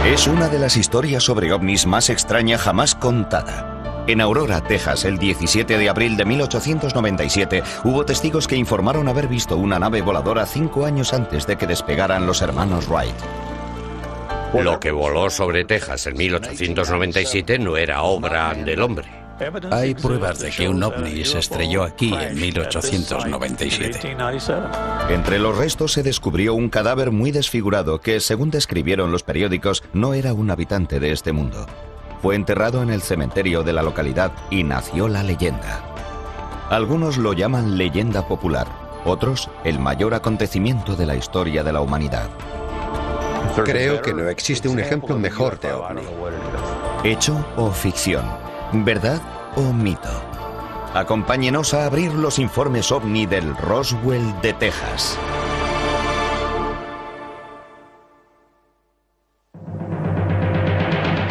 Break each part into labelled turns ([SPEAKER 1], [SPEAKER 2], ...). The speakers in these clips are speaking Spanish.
[SPEAKER 1] Es una de las historias sobre ovnis más extraña jamás contada. En Aurora, Texas, el 17 de abril de 1897, hubo testigos que informaron haber visto una nave voladora 5 años antes de que despegaran los hermanos Wright.
[SPEAKER 2] Lo que voló sobre Texas en 1897 no era obra del hombre.
[SPEAKER 3] Hay pruebas de que un ovni se estrelló aquí en 1897.
[SPEAKER 1] Entre los restos se descubrió un cadáver muy desfigurado que, según describieron los periódicos, no era un habitante de este mundo. Fue enterrado en el cementerio de la localidad y nació la leyenda. Algunos lo llaman leyenda popular, otros el mayor acontecimiento de la historia de la humanidad.
[SPEAKER 4] Creo que no existe un ejemplo mejor de ovni.
[SPEAKER 1] ¿Hecho o ficción? ¿Verdad o mito? Acompáñenos a abrir los informes ovni del Roswell de Texas.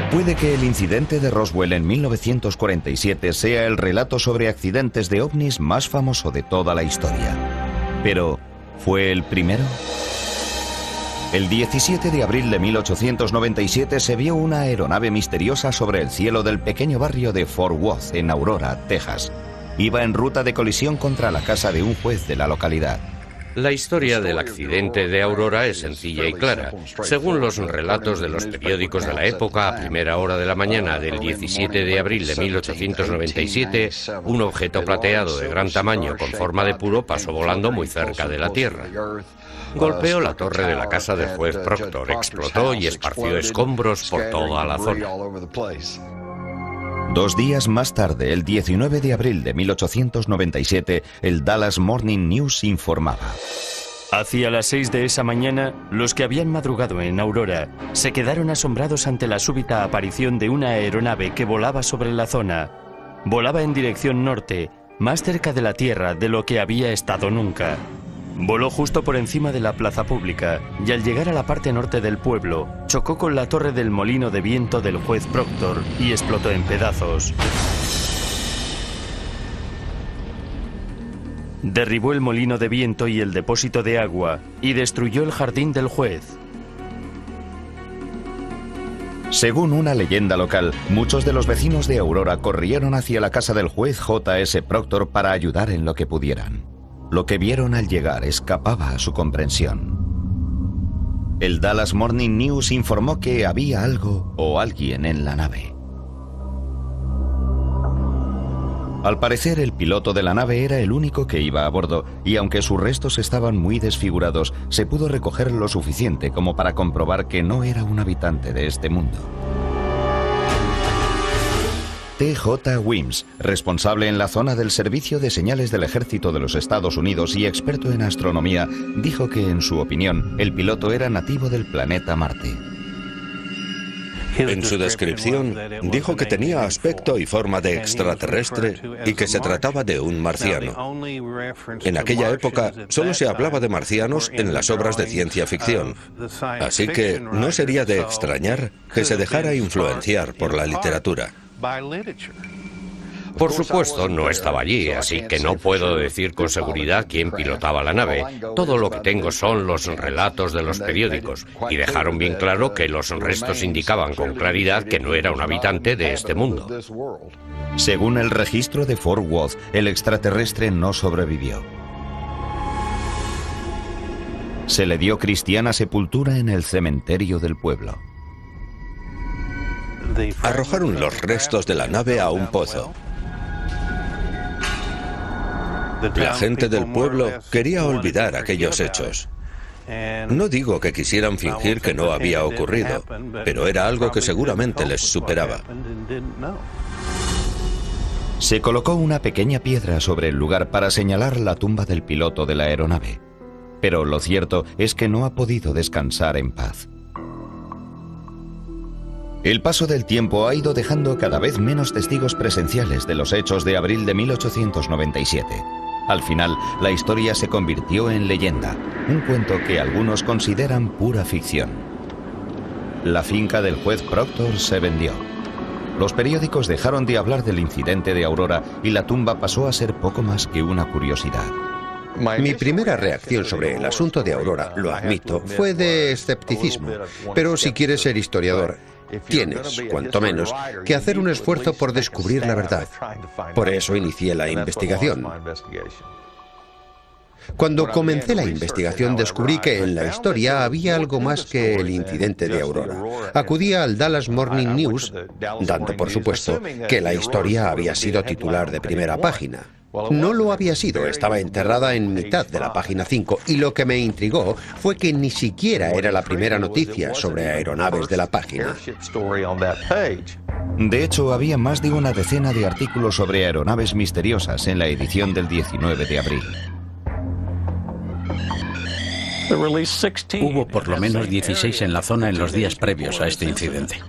[SPEAKER 1] Puede que el incidente de Roswell en 1947 sea el relato sobre accidentes de ovnis más famoso de toda la historia. Pero, ¿fue el primero? El 17 de abril de 1897 se vio una aeronave misteriosa sobre el cielo del pequeño barrio de Fort Worth, en Aurora, Texas. Iba en ruta de colisión contra la casa de un juez de la localidad.
[SPEAKER 2] La historia del accidente de Aurora es sencilla y clara. Según los relatos de los periódicos de la época, a primera hora de la mañana del 17 de abril de 1897, un objeto plateado de gran tamaño con forma de puro pasó volando muy cerca de la Tierra. Golpeó la torre de la casa del juez Proctor, explotó y esparció escombros por toda la zona.
[SPEAKER 1] 2 días más tarde, el 19 de abril de 1897, el Dallas Morning News informaba.
[SPEAKER 5] Hacia las 6 de esa mañana, los que habían madrugado en Aurora se quedaron asombrados ante la súbita aparición de una aeronave que volaba sobre la zona. Volaba en dirección norte, más cerca de la Tierra de lo que había estado nunca. Voló justo por encima de la plaza pública y al llegar a la parte norte del pueblo, chocó con la torre del molino de viento del juez Proctor y explotó en pedazos. Derribó el molino de viento y el depósito de agua y destruyó el jardín del juez.
[SPEAKER 1] Según una leyenda local, muchos de los vecinos de Aurora corrieron hacia la casa del juez J.S. Proctor para ayudar en lo que pudieran. Lo que vieron al llegar escapaba a su comprensión. El Dallas Morning News informó que había algo o alguien en la nave. Al parecer, el piloto de la nave era el único que iba a bordo, y aunque sus restos estaban muy desfigurados, se pudo recoger lo suficiente como para comprobar que no era un habitante de este mundo. T.J. Wims, responsable en la zona del Servicio de Señales del Ejército de los Estados Unidos y experto en astronomía, dijo que, en su opinión, el piloto era nativo del planeta Marte.
[SPEAKER 6] En su descripción, dijo que tenía aspecto y forma de extraterrestre y que se trataba de un marciano. En aquella época, solo se hablaba de marcianos en las obras de ciencia ficción, así que no sería de extrañar que se dejara influenciar por la literatura.
[SPEAKER 2] Por supuesto, no estaba allí, así que no puedo decir con seguridad quién pilotaba la nave. Todo lo que tengo son los relatos de los periódicos, y dejaron bien claro que los restos indicaban con claridad que no era un habitante de este mundo.
[SPEAKER 1] Según el registro de Fort Worth, el extraterrestre no sobrevivió. Se le dio cristiana sepultura en el cementerio del pueblo.
[SPEAKER 6] Arrojaron los restos de la nave a un pozo. La gente del pueblo quería olvidar aquellos hechos. No digo que quisieran fingir que no había ocurrido, pero era algo que seguramente les superaba.
[SPEAKER 1] Se colocó una pequeña piedra sobre el lugar para señalar la tumba del piloto de la aeronave. Pero lo cierto es que no ha podido descansar en paz. El paso del tiempo ha ido dejando cada vez menos testigos presenciales de los hechos de abril de 1897. Al final, la historia se convirtió en leyenda, un cuento que algunos consideran pura ficción. La finca del juez Proctor se vendió. Los periódicos dejaron de hablar del incidente de Aurora y la tumba pasó a ser poco más que una curiosidad.
[SPEAKER 4] Mi primera reacción sobre el asunto de Aurora, lo admito, fue de escepticismo. Pero si quieres ser historiador, tienes, cuanto menos, que hacer un esfuerzo por descubrir la verdad. Por eso inicié la investigación. Cuando comencé la investigación descubrí que en la historia había algo más que el incidente de Aurora. Acudí al Dallas Morning News, dando por supuesto que la historia había sido titular de primera página. No lo había sido, estaba enterrada en mitad de la página 5, y lo que me intrigó fue que ni siquiera era la primera noticia sobre aeronaves de la página.
[SPEAKER 1] De hecho, había más de una decena de artículos sobre aeronaves misteriosas en la edición del 19 de abril.
[SPEAKER 3] Hubo por lo menos 16 en la zona en los días previos a este incidente.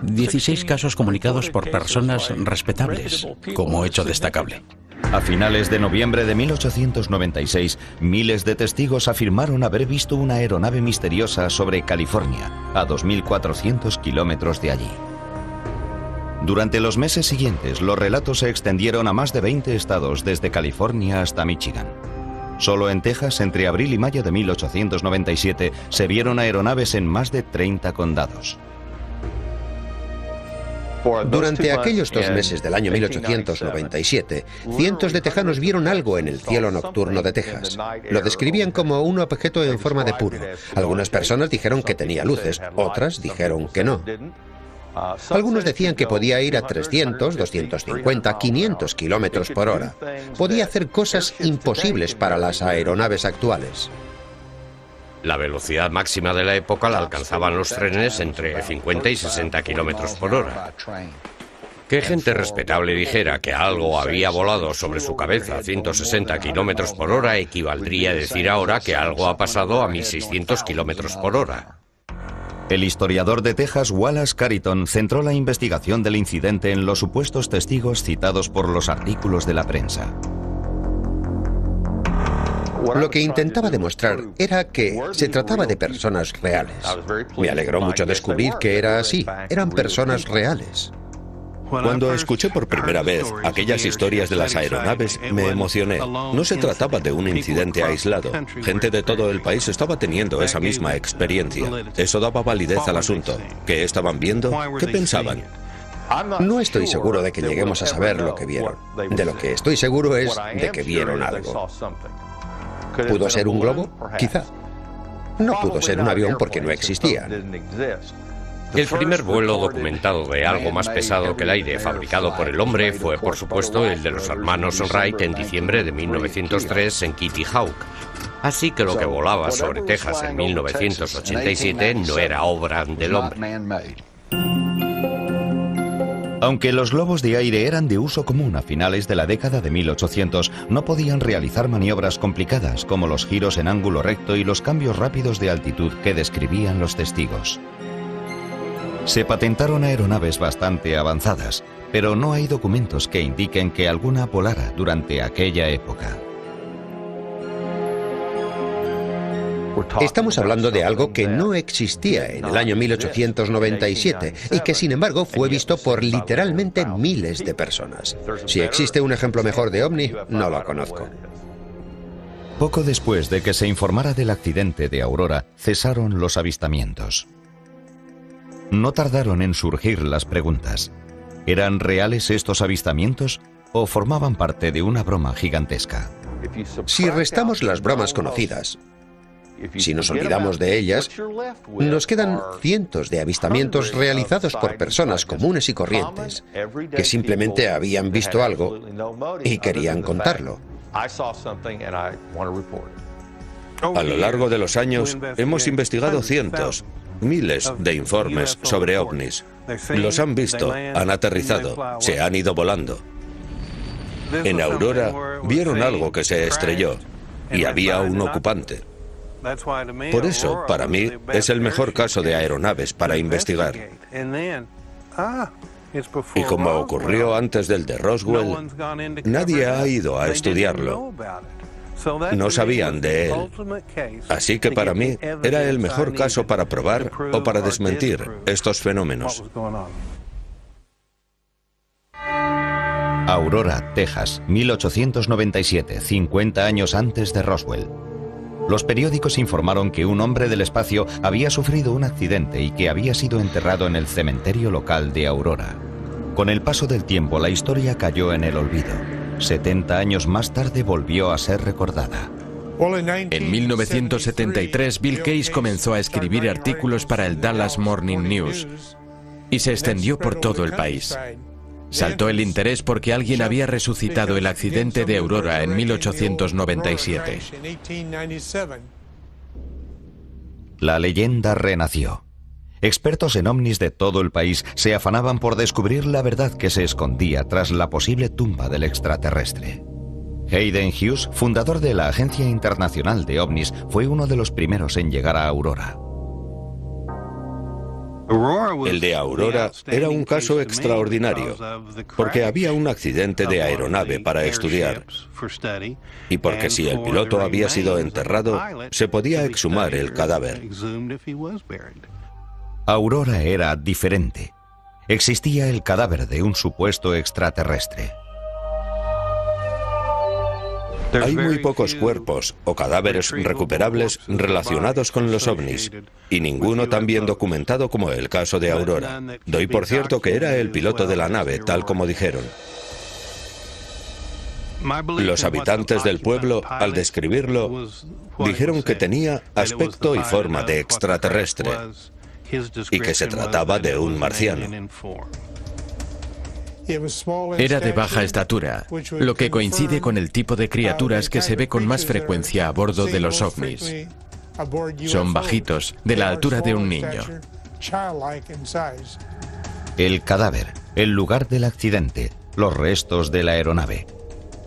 [SPEAKER 3] 16 casos comunicados por personas respetables, como hecho destacable.
[SPEAKER 1] A finales de noviembre de 1896, miles de testigos afirmaron haber visto una aeronave misteriosa sobre California, a 2.400 kilómetros de allí. Durante los meses siguientes, los relatos se extendieron a más de 20 estados, desde California hasta Michigan. Solo en Texas, entre abril y mayo de 1897, se vieron aeronaves en más de 30 condados.
[SPEAKER 4] Durante aquellos 2 meses del año 1897, cientos de tejanos vieron algo en el cielo nocturno de Texas. Lo describían como un objeto en forma de puro. Algunas personas dijeron que tenía luces, otras dijeron que no. Algunos decían que podía ir a 300, 250, 500 kilómetros por hora. Podía hacer cosas imposibles para las aeronaves actuales.
[SPEAKER 2] La velocidad máxima de la época la alcanzaban los trenes entre 50 y 60 kilómetros por hora. Que gente respetable dijera que algo había volado sobre su cabeza a 160 kilómetros por hora equivaldría a decir ahora que algo ha pasado a 1.600 kilómetros por hora.
[SPEAKER 1] El historiador de Texas, Wallace Carrington, centró la investigación del incidente en los supuestos testigos citados por los artículos de la prensa.
[SPEAKER 4] Lo que intentaba demostrar era que se trataba de personas reales. Me alegró mucho descubrir que era así. Eran personas reales.
[SPEAKER 6] Cuando escuché por primera vez aquellas historias de las aeronaves, me emocioné. No se trataba de un incidente aislado. Gente de todo el país estaba teniendo esa misma experiencia. Eso daba validez al asunto. ¿Qué estaban viendo? ¿Qué pensaban?
[SPEAKER 4] No estoy seguro de que lleguemos a saber lo que vieron. De lo que estoy seguro es de que vieron algo. ¿Pudo ser un globo? Quizá. No pudo ser un avión porque no existía.
[SPEAKER 2] El primer vuelo documentado de algo más pesado que el aire fabricado por el hombre fue, por supuesto, el de los hermanos Wright en diciembre de 1903 en Kitty Hawk. Así que lo que volaba sobre Texas en 1987 no era obra del hombre.
[SPEAKER 1] Aunque los globos de aire eran de uso común a finales de la década de 1800, no podían realizar maniobras complicadas como los giros en ángulo recto y los cambios rápidos de altitud que describían los testigos. Se patentaron aeronaves bastante avanzadas, pero no hay documentos que indiquen que alguna volara durante aquella época.
[SPEAKER 4] Estamos hablando de algo que no existía en el año 1897 y que sin embargo fue visto por literalmente miles de personas. Si existe un ejemplo mejor de ovni, no lo conozco.
[SPEAKER 1] Poco después de que se informara del accidente de Aurora, cesaron los avistamientos. No tardaron en surgir las preguntas. ¿Eran reales estos avistamientos o formaban parte de una broma gigantesca?
[SPEAKER 4] Si restamos las bromas conocidas, si nos olvidamos de ellas, nos quedan cientos de avistamientos realizados por personas comunes y corrientes que simplemente habían visto algo y querían contarlo.
[SPEAKER 6] A lo largo de los años, hemos investigado cientos, miles de informes sobre ovnis. Los han visto, han aterrizado, se han ido volando. En Aurora vieron algo que se estrelló y había un ocupante. Por eso, para mí, es el mejor caso de aeronaves para investigar. Y como ocurrió antes del de Roswell, nadie ha ido a estudiarlo. No sabían de él. Así que para mí era el mejor caso para probar o para desmentir estos fenómenos.
[SPEAKER 1] Aurora, Texas, 1897, 50 años antes de Roswell. Los periódicos informaron que un hombre del espacio había sufrido un accidente y que había sido enterrado en el cementerio local de Aurora. Con el paso del tiempo, la historia cayó en el olvido. 70 años más tarde volvió a ser recordada.
[SPEAKER 7] En 1973, Bill Case comenzó a escribir artículos para el Dallas Morning News y se extendió por todo el país. Saltó el interés porque alguien había resucitado el accidente de Aurora en 1897.
[SPEAKER 1] La leyenda renació. Expertos en ovnis de todo el país se afanaban por descubrir la verdad que se escondía tras la posible tumba del extraterrestre. Hayden Hughes, fundador de la Agencia Internacional de OVNIs, fue uno de los primeros en llegar a Aurora.
[SPEAKER 6] El de Aurora era un caso extraordinario, porque había un accidente de aeronave para estudiar, y porque si el piloto había sido enterrado, se podía exhumar el cadáver.
[SPEAKER 1] Aurora era diferente. Existía el cadáver de un supuesto extraterrestre.
[SPEAKER 6] Hay muy pocos cuerpos o cadáveres recuperables relacionados con los ovnis, y ninguno tan bien documentado como el caso de Aurora. Doy por cierto que era el piloto de la nave, tal como dijeron. Los habitantes del pueblo, al describirlo, dijeron que tenía aspecto y forma de extraterrestre, y que se trataba de un marciano.
[SPEAKER 7] Era de baja estatura, lo que coincide con el tipo de criaturas que se ve con más frecuencia a bordo de los ovnis. Son bajitos, de la altura de un niño.
[SPEAKER 1] El cadáver, el lugar del accidente, los restos de la aeronave.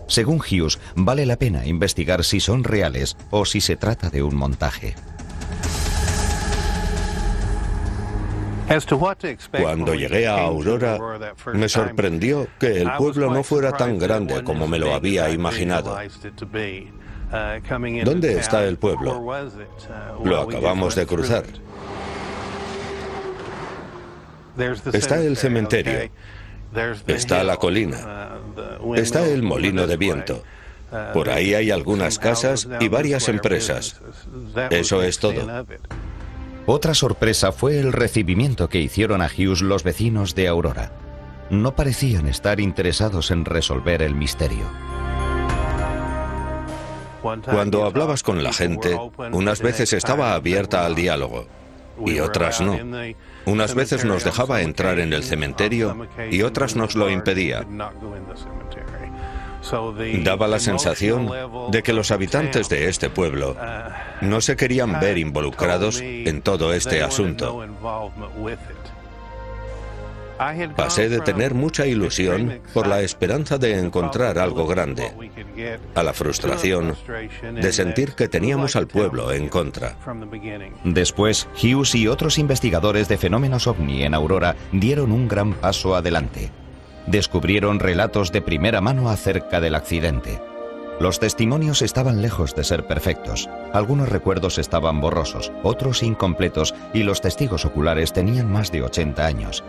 [SPEAKER 1] Según Hughes, vale la pena investigar si son reales o si se trata de un montaje.
[SPEAKER 6] Cuando llegué a Aurora, me sorprendió que el pueblo no fuera tan grande como me lo había imaginado. ¿Dónde está el pueblo? Lo acabamos de cruzar. Está el cementerio. Está la colina. Está el molino de viento. Por ahí hay algunas casas y varias empresas. Eso es todo.
[SPEAKER 1] Otra sorpresa fue el recibimiento que hicieron a Hughes los vecinos de Aurora. No parecían estar interesados en resolver el misterio.
[SPEAKER 6] Cuando hablabas con la gente, unas veces estaba abierta al diálogo y otras no. Unas veces nos dejaba entrar en el cementerio y otras nos lo impedía. Daba la sensación de que los habitantes de este pueblo no se querían ver involucrados en todo este asunto. Pasé de tener mucha ilusión por la esperanza de encontrar algo grande, a la frustración de sentir que teníamos al pueblo en contra.
[SPEAKER 1] Después, Hughes y otros investigadores de fenómenos ovni en Aurora dieron un gran paso adelante. Descubrieron relatos de primera mano acerca del accidente. Los testimonios estaban lejos de ser perfectos. Algunos recuerdos estaban borrosos, otros incompletos, y los testigos oculares tenían más de 80 años.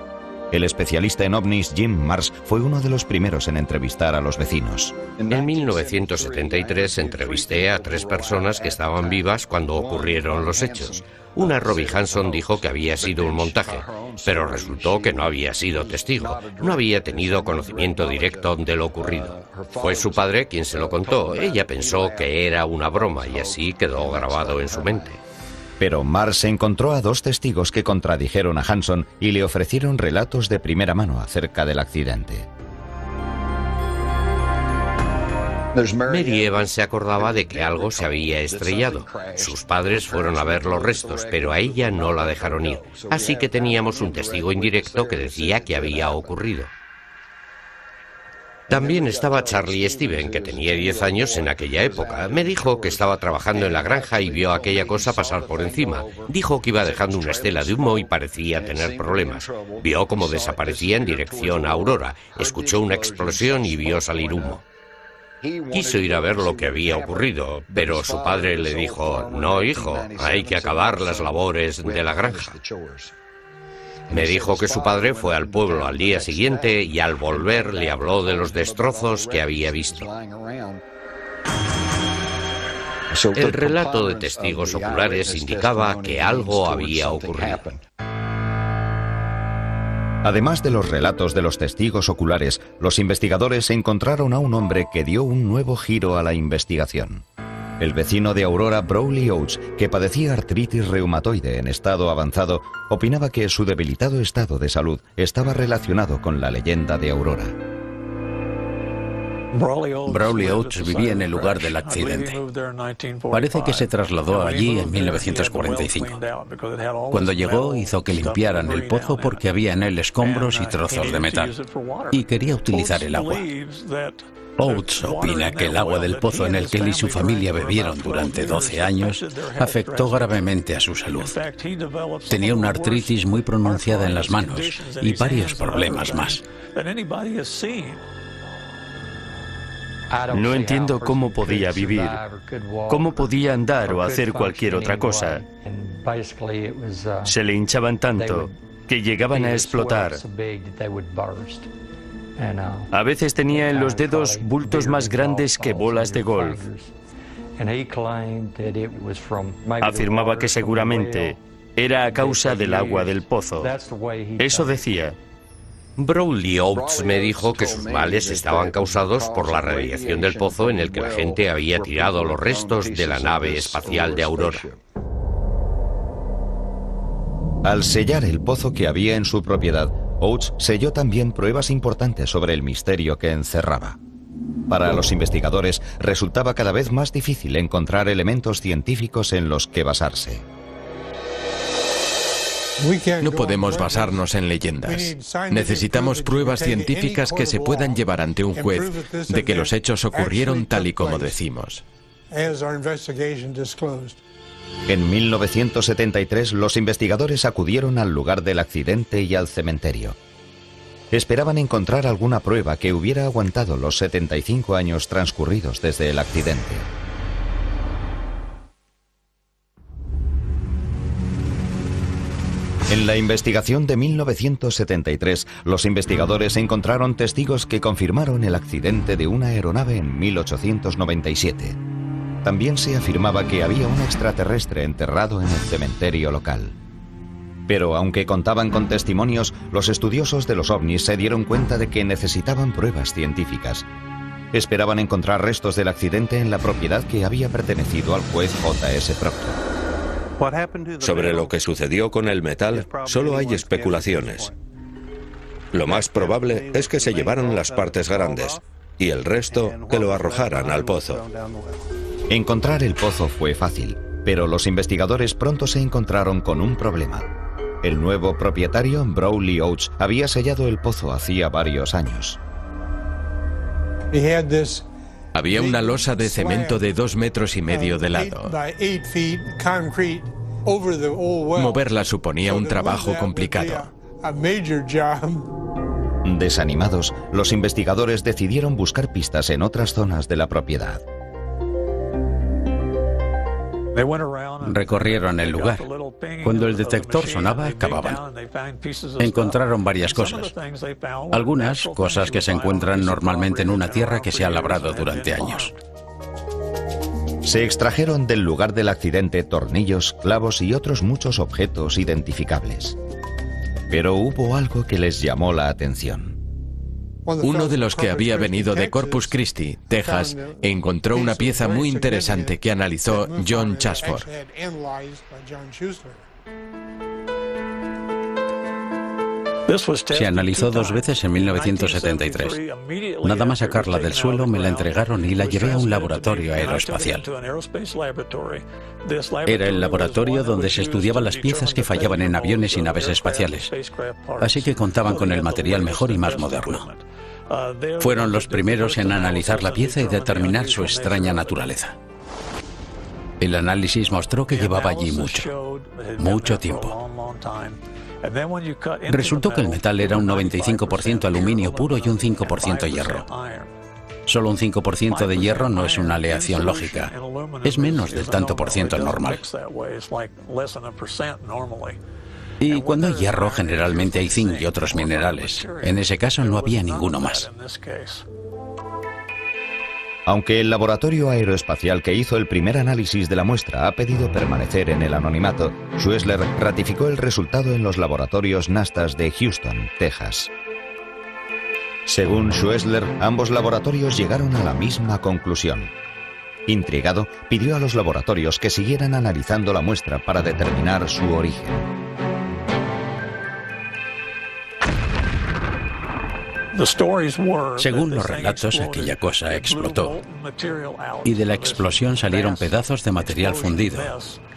[SPEAKER 1] El especialista en ovnis Jim Marrs fue uno de los primeros en entrevistar a los vecinos.
[SPEAKER 2] En 1973 entrevisté a 3 personas que estaban vivas cuando ocurrieron los hechos. Una, Robbie Hanson, dijo que había sido un montaje, pero resultó que no había sido testigo, no había tenido conocimiento directo de lo ocurrido. Fue su padre quien se lo contó. Ella pensó que era una broma y así quedó grabado en su mente.
[SPEAKER 1] Pero Marrs encontró a 2 testigos que contradijeron a Hanson y le ofrecieron relatos de primera mano acerca del accidente.
[SPEAKER 2] Mary Evans se acordaba de que algo se había estrellado. Sus padres fueron a ver los restos, pero a ella no la dejaron ir. Así que teníamos un testigo indirecto que decía que había ocurrido. También estaba Charlie Steven, que tenía 10 años en aquella época. Me dijo que estaba trabajando en la granja y vio aquella cosa pasar por encima. Dijo que iba dejando una estela de humo y parecía tener problemas. Vio cómo desaparecía en dirección a Aurora. Escuchó una explosión y vio salir humo. Quiso ir a ver lo que había ocurrido, pero su padre le dijo: no, hijo, hay que acabar las labores de la granja. Me dijo que su padre fue al pueblo al día siguiente y al volver le habló de los destrozos que había visto. El relato de testigos oculares indicaba que algo había ocurrido.
[SPEAKER 1] Además de los relatos de los testigos oculares, los investigadores encontraron a un hombre que dio un nuevo giro a la investigación. El vecino de Aurora, Brawley Oates, que padecía artritis reumatoide en estado avanzado, opinaba que su debilitado estado de salud estaba relacionado con la leyenda de Aurora.
[SPEAKER 3] Brawley Oates vivía en el lugar del accidente. Parece que se trasladó allí en 1945. Cuando llegó, hizo que limpiaran el pozo porque había en él escombros y trozos de metal, y quería utilizar el agua. Oates opina que el agua del pozo en el que él y su familia bebieron durante 12 años afectó gravemente a su salud. Tenía una artritis muy pronunciada en las manos y varios problemas más.
[SPEAKER 5] No entiendo cómo podía vivir, cómo podía andar o hacer cualquier otra cosa. Se le hinchaban tanto que llegaban a explotar. A veces tenía en los dedos bultos más grandes que bolas de golf. Afirmaba que seguramente era a causa del agua del pozo. Eso decía.
[SPEAKER 2] Brawley Oates me dijo que sus males estaban causados por la radiación del pozo en el que la gente había tirado los restos de la nave espacial de Aurora.
[SPEAKER 1] Al sellar el pozo que había en su propiedad, Oates selló también pruebas importantes sobre el misterio que encerraba. Para los investigadores resultaba cada vez más difícil encontrar elementos científicos en los que basarse.
[SPEAKER 7] No podemos basarnos en leyendas. Necesitamos pruebas científicas que se puedan llevar ante un juez de que los hechos ocurrieron tal y como decimos.
[SPEAKER 1] En 1973, los investigadores acudieron al lugar del accidente y al cementerio. Esperaban encontrar alguna prueba que hubiera aguantado los 75 años transcurridos desde el accidente. En la investigación de 1973, los investigadores encontraron testigos que confirmaron el accidente de una aeronave en 1897. También se afirmaba que había un extraterrestre enterrado en el cementerio local. Pero aunque contaban con testimonios, los estudiosos de los ovnis se dieron cuenta de que necesitaban pruebas científicas. Esperaban encontrar restos del accidente en la propiedad que había pertenecido al juez J.S. Proctor.
[SPEAKER 6] Sobre lo que sucedió con el metal, solo hay especulaciones. Lo más probable es que se llevaran las partes grandes y el resto que lo arrojaran al pozo.
[SPEAKER 1] Encontrar el pozo fue fácil, pero los investigadores pronto se encontraron con un problema. El nuevo propietario, Brawley Oates, había sellado el pozo hacía varios años.
[SPEAKER 7] Había una losa de cemento de 2,5 metros de lado. Moverla suponía un trabajo complicado.
[SPEAKER 1] Desanimados, los investigadores decidieron buscar pistas en otras zonas de la propiedad.
[SPEAKER 3] Recorrieron el lugar. Cuando el detector sonaba, cavaban. Encontraron varias cosas. Algunas cosas que se encuentran normalmente en una tierra que se ha labrado durante años.
[SPEAKER 1] Se extrajeron del lugar del accidente tornillos, clavos y otros muchos objetos identificables. Pero hubo algo que les llamó la atención.
[SPEAKER 7] Uno de los que había venido de Corpus Christi, Texas, encontró una pieza muy interesante que analizó John Chasford.
[SPEAKER 3] Se analizó 2 veces en 1973. Nada más sacarla del suelo me la entregaron y la llevé a un laboratorio aeroespacial. Era el laboratorio donde se estudiaban las piezas que fallaban en aviones y naves espaciales. Así que contaban con el material mejor y más moderno. Fueron los primeros en analizar la pieza y determinar su extraña naturaleza. El análisis mostró que llevaba allí mucho tiempo. Resultó que el metal era un 95% aluminio puro y un 5% hierro. Solo un 5% de hierro no es una aleación lógica. Es menos del tanto por ciento normal. Y cuando hay hierro, generalmente hay zinc y otros minerales. En ese caso no había ninguno más.
[SPEAKER 1] Aunque el laboratorio aeroespacial que hizo el primer análisis de la muestra ha pedido permanecer en el anonimato, Schuessler ratificó el resultado en los laboratorios NASTAS de Houston, Texas. Según Schuessler, ambos laboratorios llegaron a la misma conclusión. Intrigado, pidió a los laboratorios que siguieran analizando la muestra para determinar su origen.
[SPEAKER 3] Según los relatos, aquella cosa explotó y de la explosión salieron pedazos de material fundido,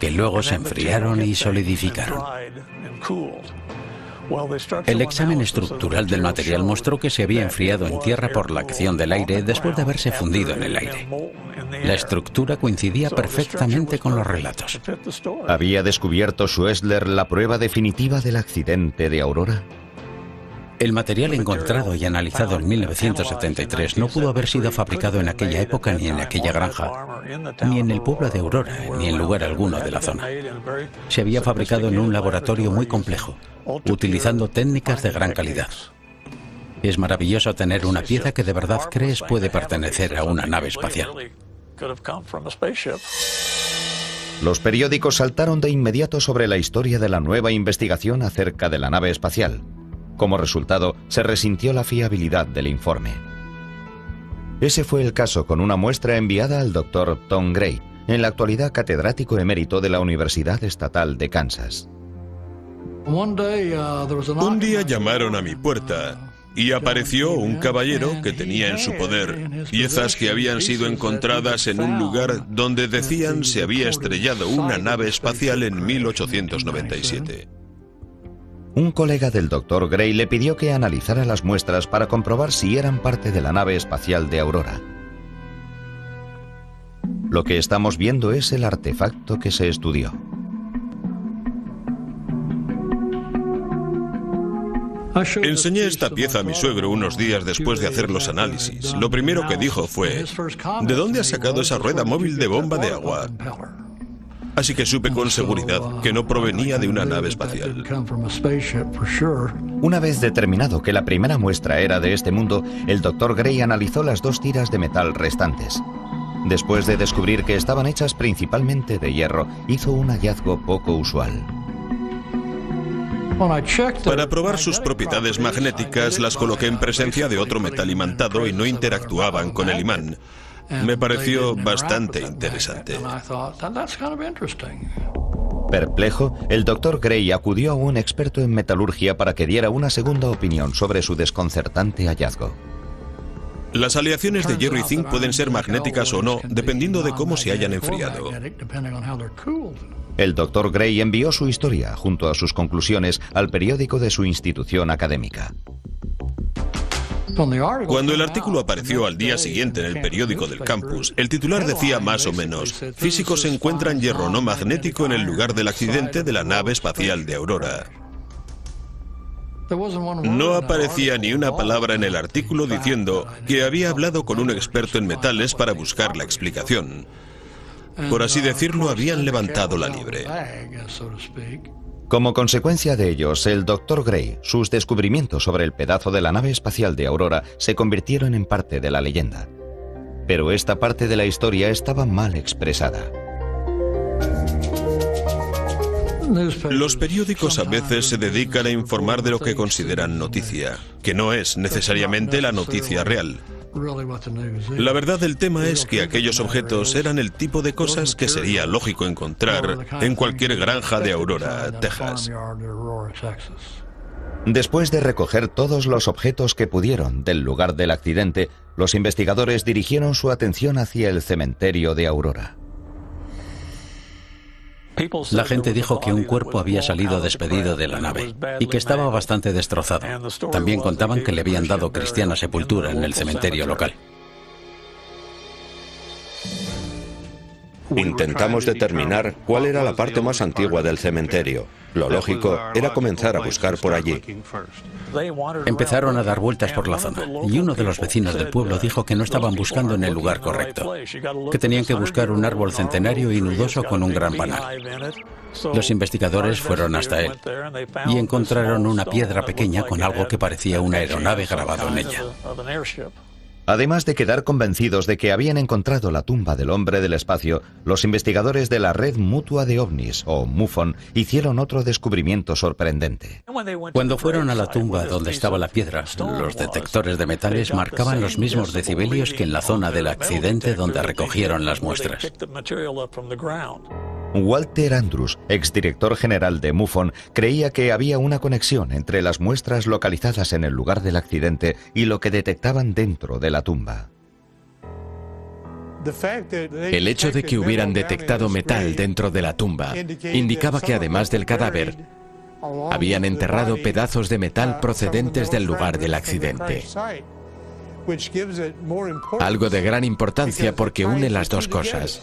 [SPEAKER 3] que luego se enfriaron y solidificaron. El examen estructural del material mostró que se había enfriado en tierra por la acción del aire después de haberse fundido en el aire. La estructura coincidía perfectamente con los relatos.
[SPEAKER 1] ¿Había descubierto Schuessler la prueba definitiva del accidente de Aurora?
[SPEAKER 3] El material encontrado y analizado en 1973 no pudo haber sido fabricado en aquella época ni en aquella granja, ni en el pueblo de Aurora, ni en lugar alguno de la zona. Se había fabricado en un laboratorio muy complejo, utilizando técnicas de gran calidad. Es maravilloso tener una pieza que de verdad crees puede pertenecer a una nave espacial.
[SPEAKER 1] Los periódicos saltaron de inmediato sobre la historia de la nueva investigación acerca de la nave espacial. Como resultado, se resintió la fiabilidad del informe. Ese fue el caso con una muestra enviada al Dr. Tom Gray, en la actualidad catedrático emérito de la Universidad Estatal de Kansas.
[SPEAKER 8] Un día llamaron a mi puerta y apareció un caballero que tenía en su poder piezas que habían sido encontradas en un lugar donde decían se había estrellado una nave espacial en 1897.
[SPEAKER 1] Un colega del Dr. Gray le pidió que analizara las muestras para comprobar si eran parte de la nave espacial de Aurora. Lo que estamos viendo es el artefacto que se estudió.
[SPEAKER 8] Enseñé esta pieza a mi suegro unos días después de hacer los análisis. Lo primero que dijo fue, ¿de dónde has sacado esa rueda móvil de bomba de agua? Así que supe con seguridad que no provenía de una nave espacial.
[SPEAKER 1] Una vez determinado que la primera muestra era de este mundo, el Dr. Gray analizó las 2 tiras de metal restantes. Después de descubrir que estaban hechas principalmente de hierro, hizo un hallazgo poco usual.
[SPEAKER 8] Para probar sus propiedades magnéticas, las coloqué en presencia de otro metal imantado y no interactuaban con el imán. Me pareció bastante interesante.
[SPEAKER 1] Perplejo, el Dr. Gray acudió a un experto en metalurgia para que diera una segunda opinión sobre su desconcertante hallazgo.
[SPEAKER 8] Las aleaciones de hierro y zinc pueden ser magnéticas o no, dependiendo de cómo se hayan enfriado.
[SPEAKER 1] El Dr. Gray envió su historia, junto a sus conclusiones, al periódico de su institución académica.
[SPEAKER 8] Cuando el artículo apareció al día siguiente en el periódico del campus, el titular decía más o menos, físicos encuentran hierro no magnético en el lugar del accidente de la nave espacial de Aurora. No aparecía ni una palabra en el artículo diciendo que había hablado con un experto en metales para buscar la explicación. Por así decirlo, habían levantado la liebre.
[SPEAKER 1] Como consecuencia de ellos, el Dr. Gray, sus descubrimientos sobre el pedazo de la nave espacial de Aurora se convirtieron en parte de la leyenda. Pero esta parte de la historia estaba mal expresada.
[SPEAKER 8] Los periódicos a veces se dedican a informar de lo que consideran noticia, que no es necesariamente la noticia real. La verdad del tema es que aquellos objetos eran el tipo de cosas que sería lógico encontrar en cualquier granja de Aurora, Texas.
[SPEAKER 1] Después de recoger todos los objetos que pudieron del lugar del accidente, los investigadores dirigieron su atención hacia el cementerio de Aurora.
[SPEAKER 3] La gente dijo que un cuerpo había salido despedido de la nave y que estaba bastante destrozado. También contaban que le habían dado cristiana sepultura en el cementerio local.
[SPEAKER 6] Intentamos determinar cuál era la parte más antigua del cementerio. Lo lógico era comenzar a buscar por allí.
[SPEAKER 3] Empezaron a dar vueltas por la zona y uno de los vecinos del pueblo dijo que no estaban buscando en el lugar correcto, que tenían que buscar un árbol centenario y nudoso con un gran panal. Los investigadores fueron hasta él y encontraron una piedra pequeña con algo que parecía una aeronave grabado en ella.
[SPEAKER 1] Además de quedar convencidos de que habían encontrado la tumba del hombre del espacio, los investigadores de la Red Mutua de OVNIs, o MUFON, hicieron otro descubrimiento sorprendente.
[SPEAKER 3] Cuando fueron a la tumba donde estaba la piedra, los detectores de metales marcaban los mismos decibelios que en la zona del accidente donde recogieron las muestras.
[SPEAKER 1] Walter Andrews, exdirector general de MUFON, creía que había una conexión entre las muestras localizadas en el lugar del accidente y lo que detectaban dentro de la tumba.
[SPEAKER 7] El hecho de que hubieran detectado metal dentro de la tumba indicaba que además del cadáver, habían enterrado pedazos de metal procedentes del lugar del accidente. Algo de gran importancia porque une las dos cosas.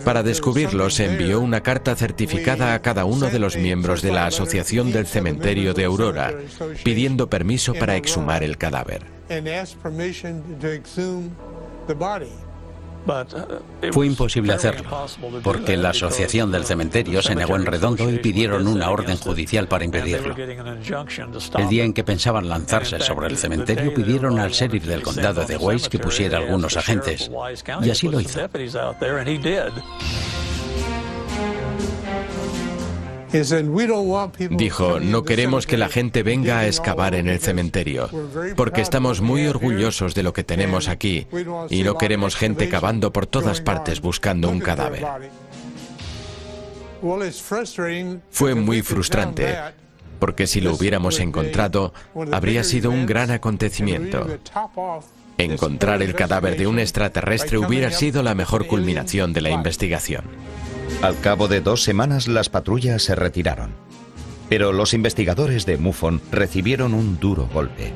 [SPEAKER 7] Para descubrirlo, se envió una carta certificada a cada uno de los miembros de la Asociación del Cementerio de Aurora, pidiendo permiso para exhumar el cadáver.
[SPEAKER 3] Fue imposible hacerlo, porque la Asociación del Cementerio se negó en redondo y pidieron una orden judicial para impedirlo. El día en que pensaban lanzarse sobre el cementerio, pidieron al sheriff del condado de Wise que pusiera algunos agentes, y así lo hizo.
[SPEAKER 7] Dijo, no queremos que la gente venga a excavar en el cementerio, porque estamos muy orgullosos de lo que tenemos aquí y no queremos gente cavando por todas partes buscando un cadáver. Fue muy frustrante, porque si lo hubiéramos encontrado, habría sido un gran acontecimiento. Encontrar el cadáver de un extraterrestre hubiera sido la mejor culminación de la investigación.
[SPEAKER 1] Al cabo de 2 semanas, las patrullas se retiraron. Pero los investigadores de MUFON recibieron un duro golpe.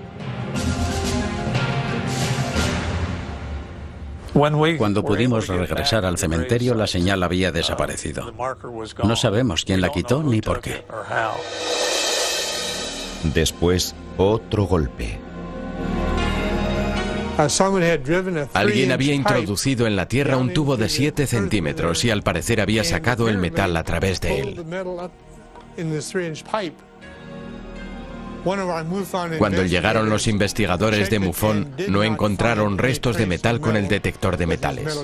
[SPEAKER 3] Cuando pudimos regresar al cementerio, la señal había desaparecido. No sabemos quién la quitó ni por qué.
[SPEAKER 1] Después, otro golpe.
[SPEAKER 7] Alguien había introducido en la tierra un tubo de 7 centímetros y al parecer había sacado el metal a través de él. Cuando llegaron los investigadores de MUFON, no encontraron restos de metal con el detector de metales.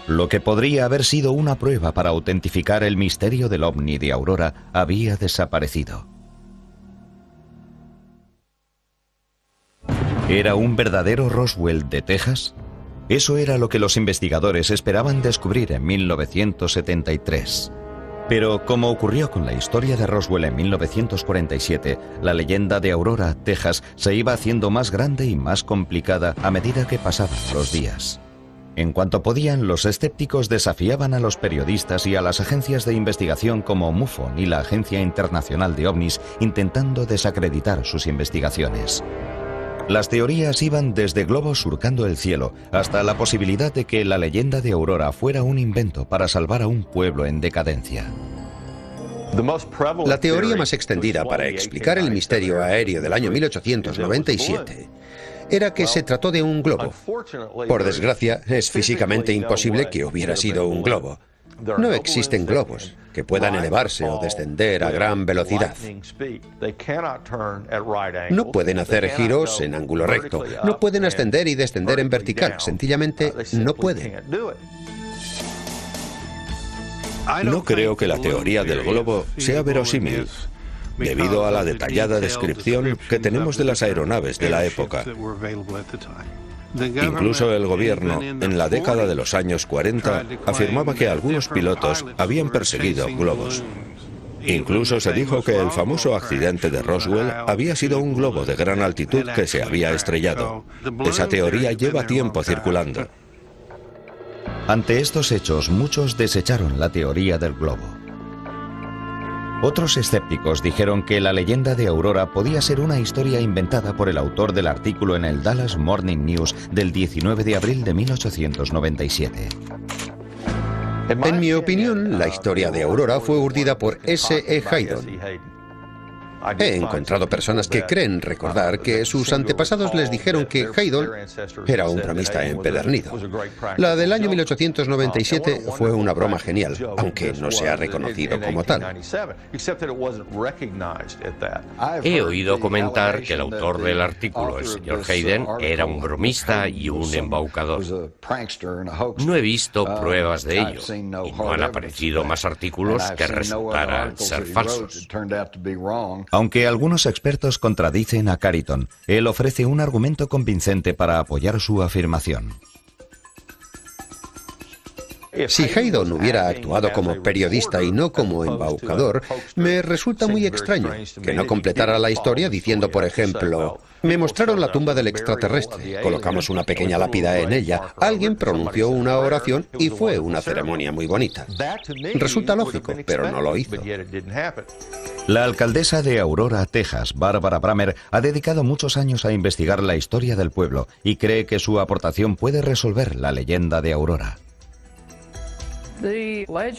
[SPEAKER 1] Lo que podría haber sido una prueba para autentificar el misterio del ovni de Aurora había desaparecido. ¿Era un verdadero Roswell de Texas? Eso era lo que los investigadores esperaban descubrir en 1973. Pero como ocurrió con la historia de Roswell en 1947, la leyenda de Aurora, Texas, se iba haciendo más grande y más complicada a medida que pasaban los días. En cuanto podían, los escépticos desafiaban a los periodistas y a las agencias de investigación como MUFON y la Agencia Internacional de OVNIs, intentando desacreditar sus investigaciones. Las teorías iban desde globos surcando el cielo hasta la posibilidad de que la leyenda de Aurora fuera un invento para salvar a un pueblo en decadencia.
[SPEAKER 4] La teoría más extendida para explicar el misterio aéreo del año 1897 era que se trató de un globo. Por desgracia, es físicamente imposible que hubiera sido un globo. No existen globos que puedan elevarse o descender a gran velocidad. No pueden hacer giros en ángulo recto. No pueden ascender y descender en vertical. Sencillamente no pueden.
[SPEAKER 6] No creo que la teoría del globo sea verosímil, debido a la detallada descripción que tenemos de las aeronaves de la época. Incluso el gobierno, en la década de los años 40, afirmaba que algunos pilotos habían perseguido globos. Incluso se dijo que el famoso accidente de Roswell había sido un globo de gran altitud que se había estrellado. Esa teoría lleva tiempo circulando.
[SPEAKER 1] Ante estos hechos, muchos desecharon la teoría del globo. Otros escépticos dijeron que la leyenda de Aurora podía ser una historia inventada por el autor del artículo en el Dallas Morning News del 19 de abril de 1897.
[SPEAKER 4] En mi opinión, la historia de Aurora fue urdida por S.E. Haydon. He encontrado personas que creen recordar que sus antepasados les dijeron que Haydon era un bromista empedernido. La del año 1897 fue una broma genial, aunque no se ha reconocido como tal.
[SPEAKER 2] He oído comentar que el autor del artículo, el señor Hayden, era un bromista y un embaucador. No he visto pruebas de ello, y no han aparecido más artículos que resultaran ser falsos.
[SPEAKER 1] Aunque algunos expertos contradicen a Carrington, él ofrece un argumento convincente para apoyar su afirmación.
[SPEAKER 4] Si Haydon hubiera actuado como periodista y no como embaucador, me resulta muy extraño que no completara la historia diciendo, por ejemplo, me mostraron la tumba del extraterrestre, colocamos una pequeña lápida en ella, alguien pronunció una oración y fue una ceremonia muy bonita. Resulta lógico, pero no lo hizo.
[SPEAKER 1] La alcaldesa de Aurora, Texas, Barbara Bramer, ha dedicado muchos años a investigar la historia del pueblo y cree que su aportación puede resolver la leyenda de Aurora.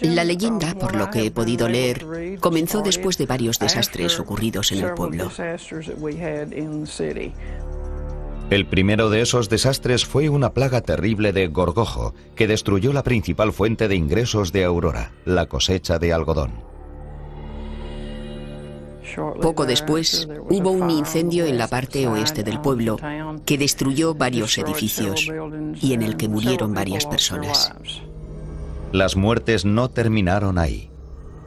[SPEAKER 9] La leyenda, por lo que he podido leer, comenzó después de varios desastres ocurridos en el pueblo.
[SPEAKER 1] El primero de esos desastres fue una plaga terrible de gorgojo que destruyó la principal fuente de ingresos de Aurora, la cosecha de algodón.
[SPEAKER 9] Poco después, hubo un incendio en la parte oeste del pueblo que destruyó varios edificios y en el que murieron varias personas.
[SPEAKER 1] Las muertes no terminaron ahí.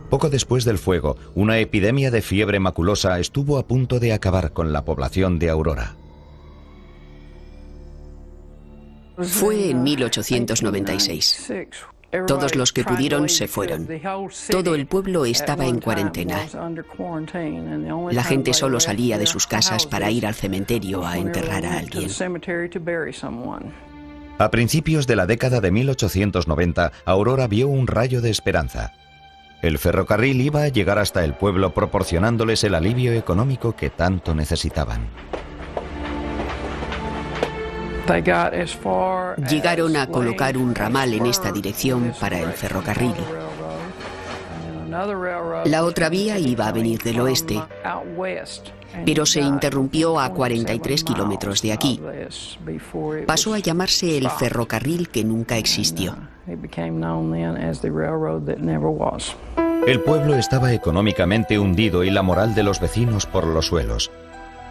[SPEAKER 1] Poco después del fuego, una epidemia de fiebre maculosa estuvo a punto de acabar con la población de Aurora.
[SPEAKER 9] Fue en 1896. Todos los que pudieron se fueron. Todo el pueblo estaba en cuarentena. La gente solo salía de sus casas para ir al cementerio a enterrar a alguien.
[SPEAKER 1] A principios de la década de 1890, Aurora vio un rayo de esperanza. El ferrocarril iba a llegar hasta el pueblo proporcionándoles el alivio económico que tanto necesitaban.
[SPEAKER 9] Llegaron a colocar un ramal en esta dirección para el ferrocarril. La otra vía iba a venir del oeste, pero se interrumpió a 43 kilómetros de aquí. Pasó a llamarse el ferrocarril que nunca existió.
[SPEAKER 1] El pueblo estaba económicamente hundido y la moral de los vecinos por los suelos.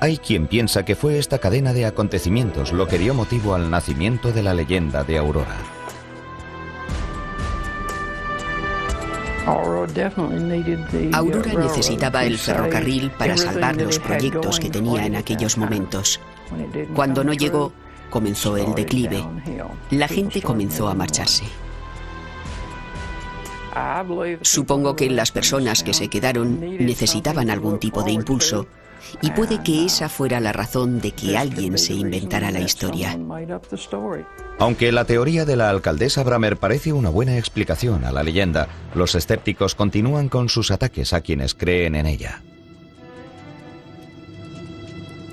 [SPEAKER 1] Hay quien piensa que fue esta cadena de acontecimientos lo que dio motivo al nacimiento de la leyenda de Aurora.
[SPEAKER 9] Aurora necesitaba el ferrocarril para salvar los proyectos que tenía en aquellos momentos. Cuando no llegó, comenzó el declive. La gente comenzó a marcharse. Supongo que las personas que se quedaron necesitaban algún tipo de impulso, y puede que esa fuera la razón de que alguien se inventara la historia.
[SPEAKER 1] Aunque la teoría de la alcaldesa Bramer parece una buena explicación a la leyenda, los escépticos continúan con sus ataques a quienes creen en ella.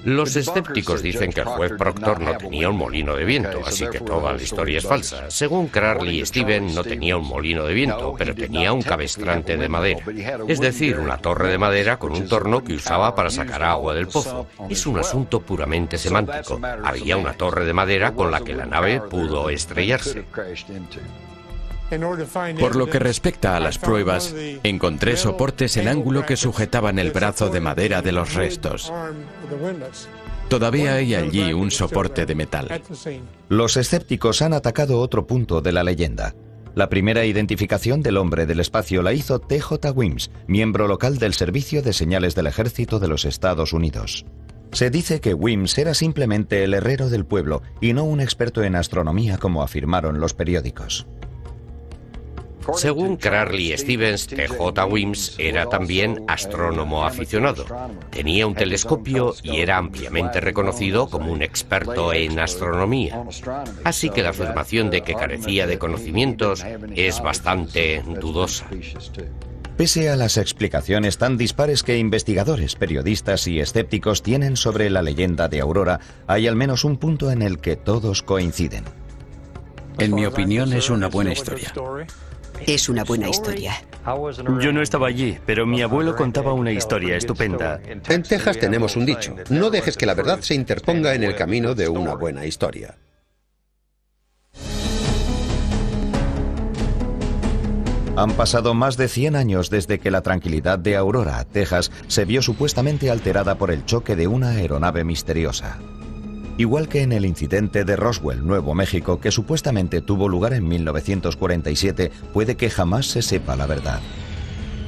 [SPEAKER 2] Los escépticos dicen que el juez Proctor no tenía un molino de viento, así que toda la historia es falsa. Según Crowley y Steven, no tenía un molino de viento, pero tenía un cabestrante de madera. Es decir, una torre de madera con un torno que usaba para sacar agua del pozo. Es un asunto puramente semántico. Había una torre de madera con la que la nave pudo estrellarse.
[SPEAKER 7] Por lo que respecta a las pruebas, encontré soportes en ángulo que sujetaban el brazo de madera de los restos. Todavía hay allí un soporte de metal.
[SPEAKER 1] Los escépticos han atacado otro punto de la leyenda. La primera identificación del hombre del espacio la hizo T.J. Wims, miembro local del Servicio de Señales del Ejército de los Estados Unidos. Se dice que Wims era simplemente el herrero del pueblo y no un experto en astronomía como afirmaron los periódicos.
[SPEAKER 2] Según Crowley y Stevens, T.J. Wims era también astrónomo aficionado. Tenía un telescopio y era ampliamente reconocido como un experto en astronomía. Así que la afirmación de que carecía de conocimientos es bastante dudosa.
[SPEAKER 1] Pese a las explicaciones tan dispares que investigadores, periodistas y escépticos tienen sobre la leyenda de Aurora, hay al menos un punto en el que todos coinciden.
[SPEAKER 3] En mi opinión es una buena historia.
[SPEAKER 9] Es una buena historia.
[SPEAKER 5] Yo no estaba allí, pero mi abuelo contaba una historia estupenda.
[SPEAKER 4] En Texas tenemos un dicho: no dejes que la verdad se interponga en el camino de una buena historia.
[SPEAKER 1] Han pasado más de 100 años desde que la tranquilidad de Aurora, Texas, se vio supuestamente alterada por el choque de una aeronave misteriosa. Igual que en el incidente de Roswell, Nuevo México, que supuestamente tuvo lugar en 1947, puede que jamás se sepa la verdad.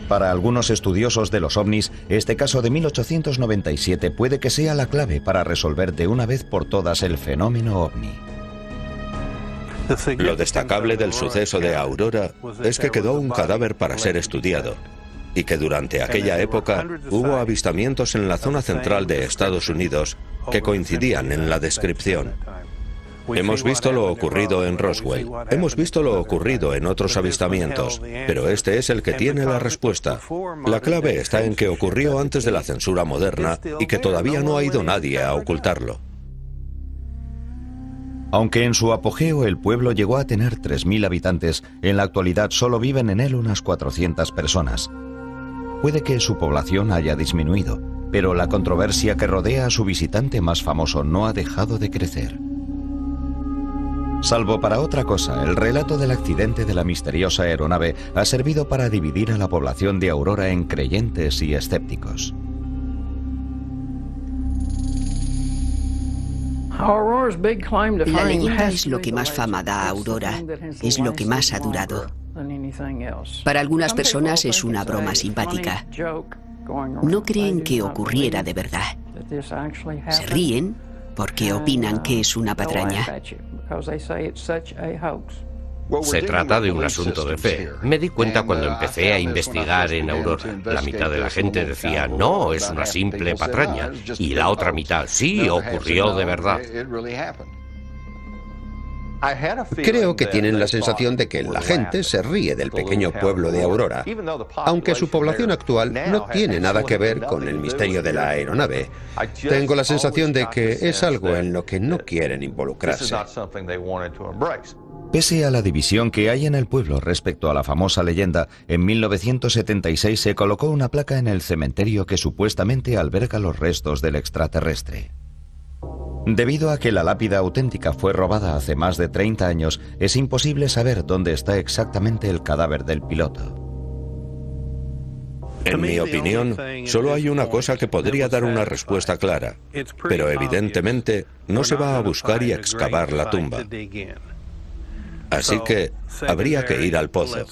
[SPEAKER 1] Para algunos estudiosos de los ovnis, este caso de 1897 puede que sea la clave para resolver de una vez por todas el fenómeno ovni.
[SPEAKER 6] Lo destacable del suceso de Aurora es que quedó un cadáver para ser estudiado y que durante aquella época hubo avistamientos en la zona central de Estados Unidos que coincidían en la descripción. Hemos visto lo ocurrido en Roswell, hemos visto lo ocurrido en otros avistamientos, pero este es el que tiene la respuesta. La clave está en que ocurrió antes de la censura moderna y que todavía no ha ido nadie a ocultarlo.
[SPEAKER 1] Aunque en su apogeo el pueblo llegó a tener 3.000 habitantes, en la actualidad solo viven en él unas 400 personas. Puede que su población haya disminuido, pero la controversia que rodea a su visitante más famoso no ha dejado de crecer. Salvo para otra cosa, el relato del accidente de la misteriosa aeronave ha servido para dividir a la población de Aurora en creyentes y escépticos.
[SPEAKER 9] La leyenda es lo que más fama da a Aurora, es lo que más ha durado. Para algunas personas es una broma simpática. No creen que ocurriera de verdad. Se ríen porque opinan que es una patraña.
[SPEAKER 2] Se trata de un asunto de fe. Me di cuenta cuando empecé a investigar en Aurora. La mitad de la gente decía, no, es una simple patraña. Y la otra mitad, sí, ocurrió de verdad.
[SPEAKER 4] Creo que tienen la sensación de que la gente se ríe del pequeño pueblo de Aurora, aunque su población actual no tiene nada que ver con el misterio de la aeronave. Tengo la sensación de que es algo en lo que no quieren involucrarse.
[SPEAKER 1] Pese a la división que hay en el pueblo respecto a la famosa leyenda, en 1976 se colocó una placa en el cementerio que supuestamente alberga los restos del extraterrestre. Debido a que la lápida auténtica fue robada hace más de 30 años, es imposible saber dónde está exactamente el cadáver del piloto.
[SPEAKER 6] En mi opinión, solo hay una cosa que podría dar una respuesta clara, pero evidentemente no se va a buscar y excavar la tumba. Así que habría que ir al pozo.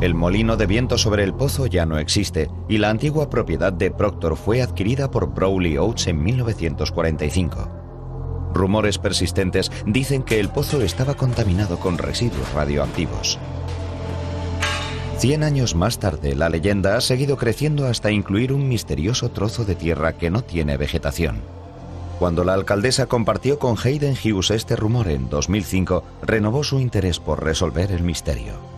[SPEAKER 1] El molino de viento sobre el pozo ya no existe y la antigua propiedad de Proctor fue adquirida por Browley Oates en 1945. Rumores persistentes dicen que el pozo estaba contaminado con residuos radioactivos. 100 años más tarde, la leyenda ha seguido creciendo hasta incluir un misterioso trozo de tierra que no tiene vegetación. Cuando la alcaldesa compartió con Hayden Hughes este rumor en 2005, renovó su interés por resolver el misterio.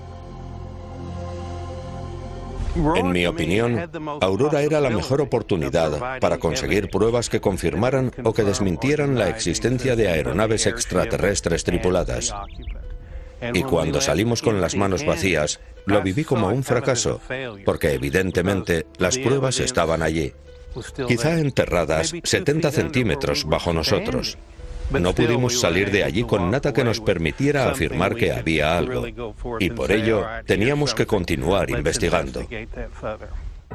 [SPEAKER 6] En mi opinión, Aurora era la mejor oportunidad para conseguir pruebas que confirmaran o que desmintieran la existencia de aeronaves extraterrestres tripuladas. Y cuando salimos con las manos vacías, lo viví como un fracaso, porque evidentemente las pruebas estaban allí, quizá enterradas 70 centímetros bajo nosotros. No pudimos salir de allí con nada que nos permitiera afirmar que había algo, y por ello teníamos que continuar investigando.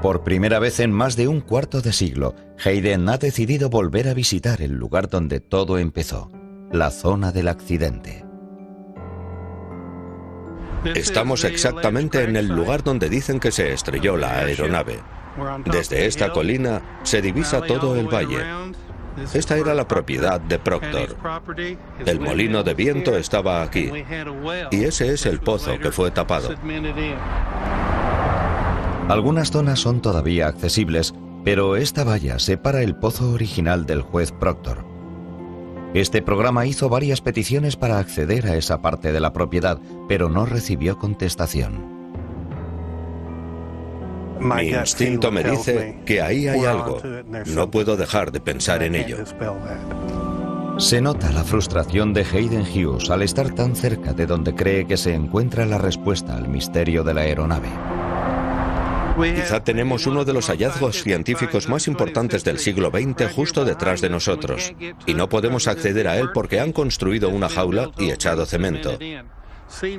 [SPEAKER 1] Por primera vez en más de un cuarto de siglo, Hayden ha decidido volver a visitar el lugar donde todo empezó, la zona del accidente.
[SPEAKER 6] Estamos exactamente en el lugar donde dicen que se estrelló la aeronave. Desde esta colina se divisa todo el valle. Esta era la propiedad de Proctor. El molino de viento estaba aquí. Y ese es el pozo que fue tapado.
[SPEAKER 1] Algunas zonas son todavía accesibles, pero esta valla separa el pozo original del juez Proctor. Este programa hizo varias peticiones para acceder a esa parte de la propiedad, pero no recibió contestación.
[SPEAKER 6] Mi instinto me dice que ahí hay algo. No puedo dejar de pensar en ello.
[SPEAKER 1] Se nota la frustración de Hayden Hughes al estar tan cerca de donde cree que se encuentra la respuesta al misterio de la aeronave.
[SPEAKER 6] Quizá tenemos uno de los hallazgos científicos más importantes del siglo XX justo detrás de nosotros, y no podemos acceder a él porque han construido una jaula y echado cemento.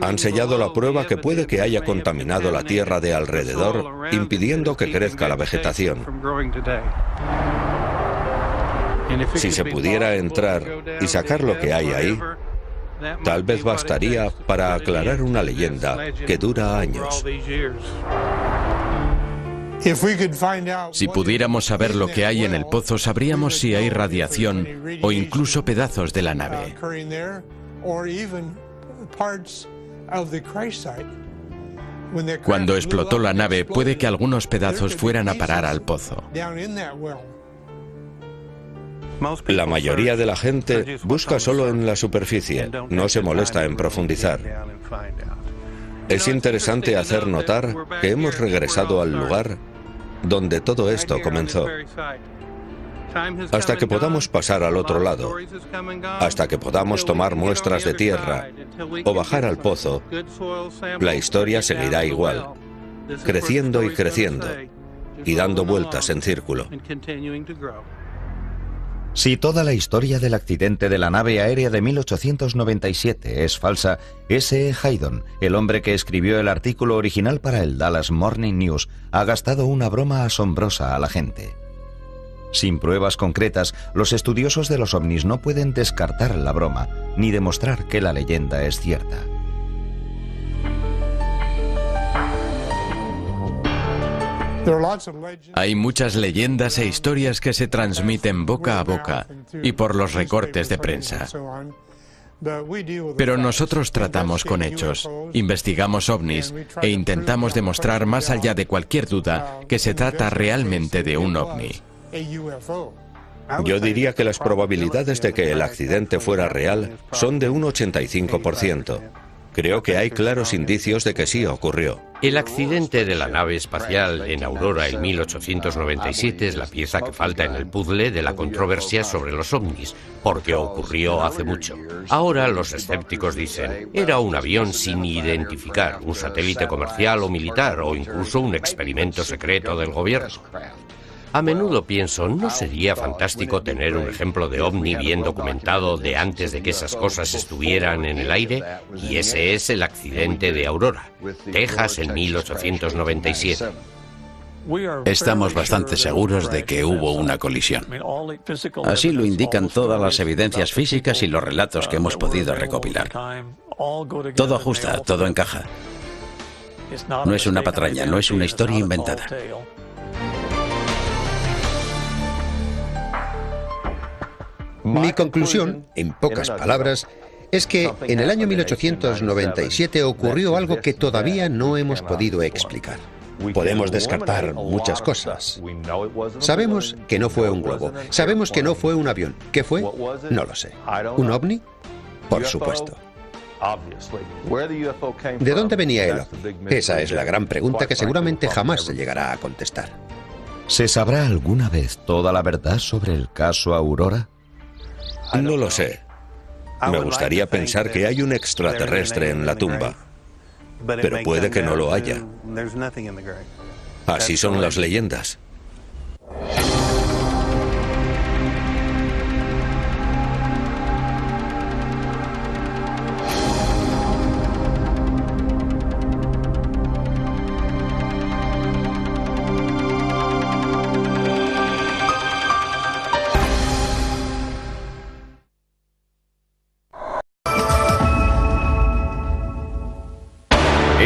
[SPEAKER 6] Han sellado la prueba que puede que haya contaminado la tierra de alrededor, impidiendo que crezca la vegetación. Si se pudiera entrar y sacar lo que hay ahí, tal vez bastaría para aclarar una leyenda que dura años.
[SPEAKER 7] Si pudiéramos saber lo que hay en el pozo, sabríamos si hay radiación o incluso pedazos de la nave. Cuando explotó la nave, puede que algunos pedazos fueran a parar al pozo.
[SPEAKER 6] La mayoría de la gente busca solo en la superficie, no se molesta en profundizar. Es interesante hacer notar que hemos regresado al lugar donde todo esto comenzó. Hasta que podamos pasar al otro lado, hasta que podamos tomar muestras de tierra o bajar al pozo, la historia seguirá igual, creciendo y creciendo, y dando vueltas en círculo.
[SPEAKER 1] Si toda la historia del accidente de la nave aérea de 1897 es falsa, S.E. Haydon, el hombre que escribió el artículo original para el Dallas Morning News, ha gastado una broma asombrosa a la gente. Sin pruebas concretas, los estudiosos de los ovnis no pueden descartar la broma, ni demostrar que la leyenda es cierta.
[SPEAKER 7] Hay muchas leyendas e historias que se transmiten boca a boca y por los recortes de prensa. Pero nosotros tratamos con hechos, investigamos ovnis e intentamos demostrar más allá de cualquier duda que se trata realmente de un ovni.
[SPEAKER 6] Yo diría que las probabilidades de que el accidente fuera real son de un 85%. Creo que hay claros indicios de que sí ocurrió.
[SPEAKER 2] El accidente de la nave espacial en Aurora en 1897 es la pieza que falta en el puzzle de la controversia sobre los ovnis, porque ocurrió hace mucho. Ahora los escépticos dicen, era un avión sin identificar, un satélite comercial o militar, o incluso un experimento secreto del gobierno. A menudo pienso, ¿no sería fantástico tener un ejemplo de ovni bien documentado de antes de que esas cosas estuvieran en el aire? Y ese es el accidente de Aurora, Texas, en 1897.
[SPEAKER 3] Estamos bastante seguros de que hubo una colisión. Así lo indican todas las evidencias físicas y los relatos que hemos podido recopilar. Todo ajusta, todo encaja. No es una patraña, no es una historia inventada.
[SPEAKER 4] Mi conclusión, en pocas palabras, es que en el año 1897 ocurrió algo que todavía no hemos podido explicar. Podemos descartar muchas cosas. Sabemos que no fue un globo, sabemos que no fue un avión. ¿Qué fue? No lo sé. ¿Un ovni? Por supuesto. ¿De dónde venía el ovni? Esa es la gran pregunta que seguramente jamás se llegará a contestar.
[SPEAKER 1] ¿Se sabrá alguna vez toda la verdad sobre el caso Aurora?
[SPEAKER 6] No lo sé. Me gustaría pensar que hay un extraterrestre en la tumba, pero puede que no lo haya. Así son las leyendas.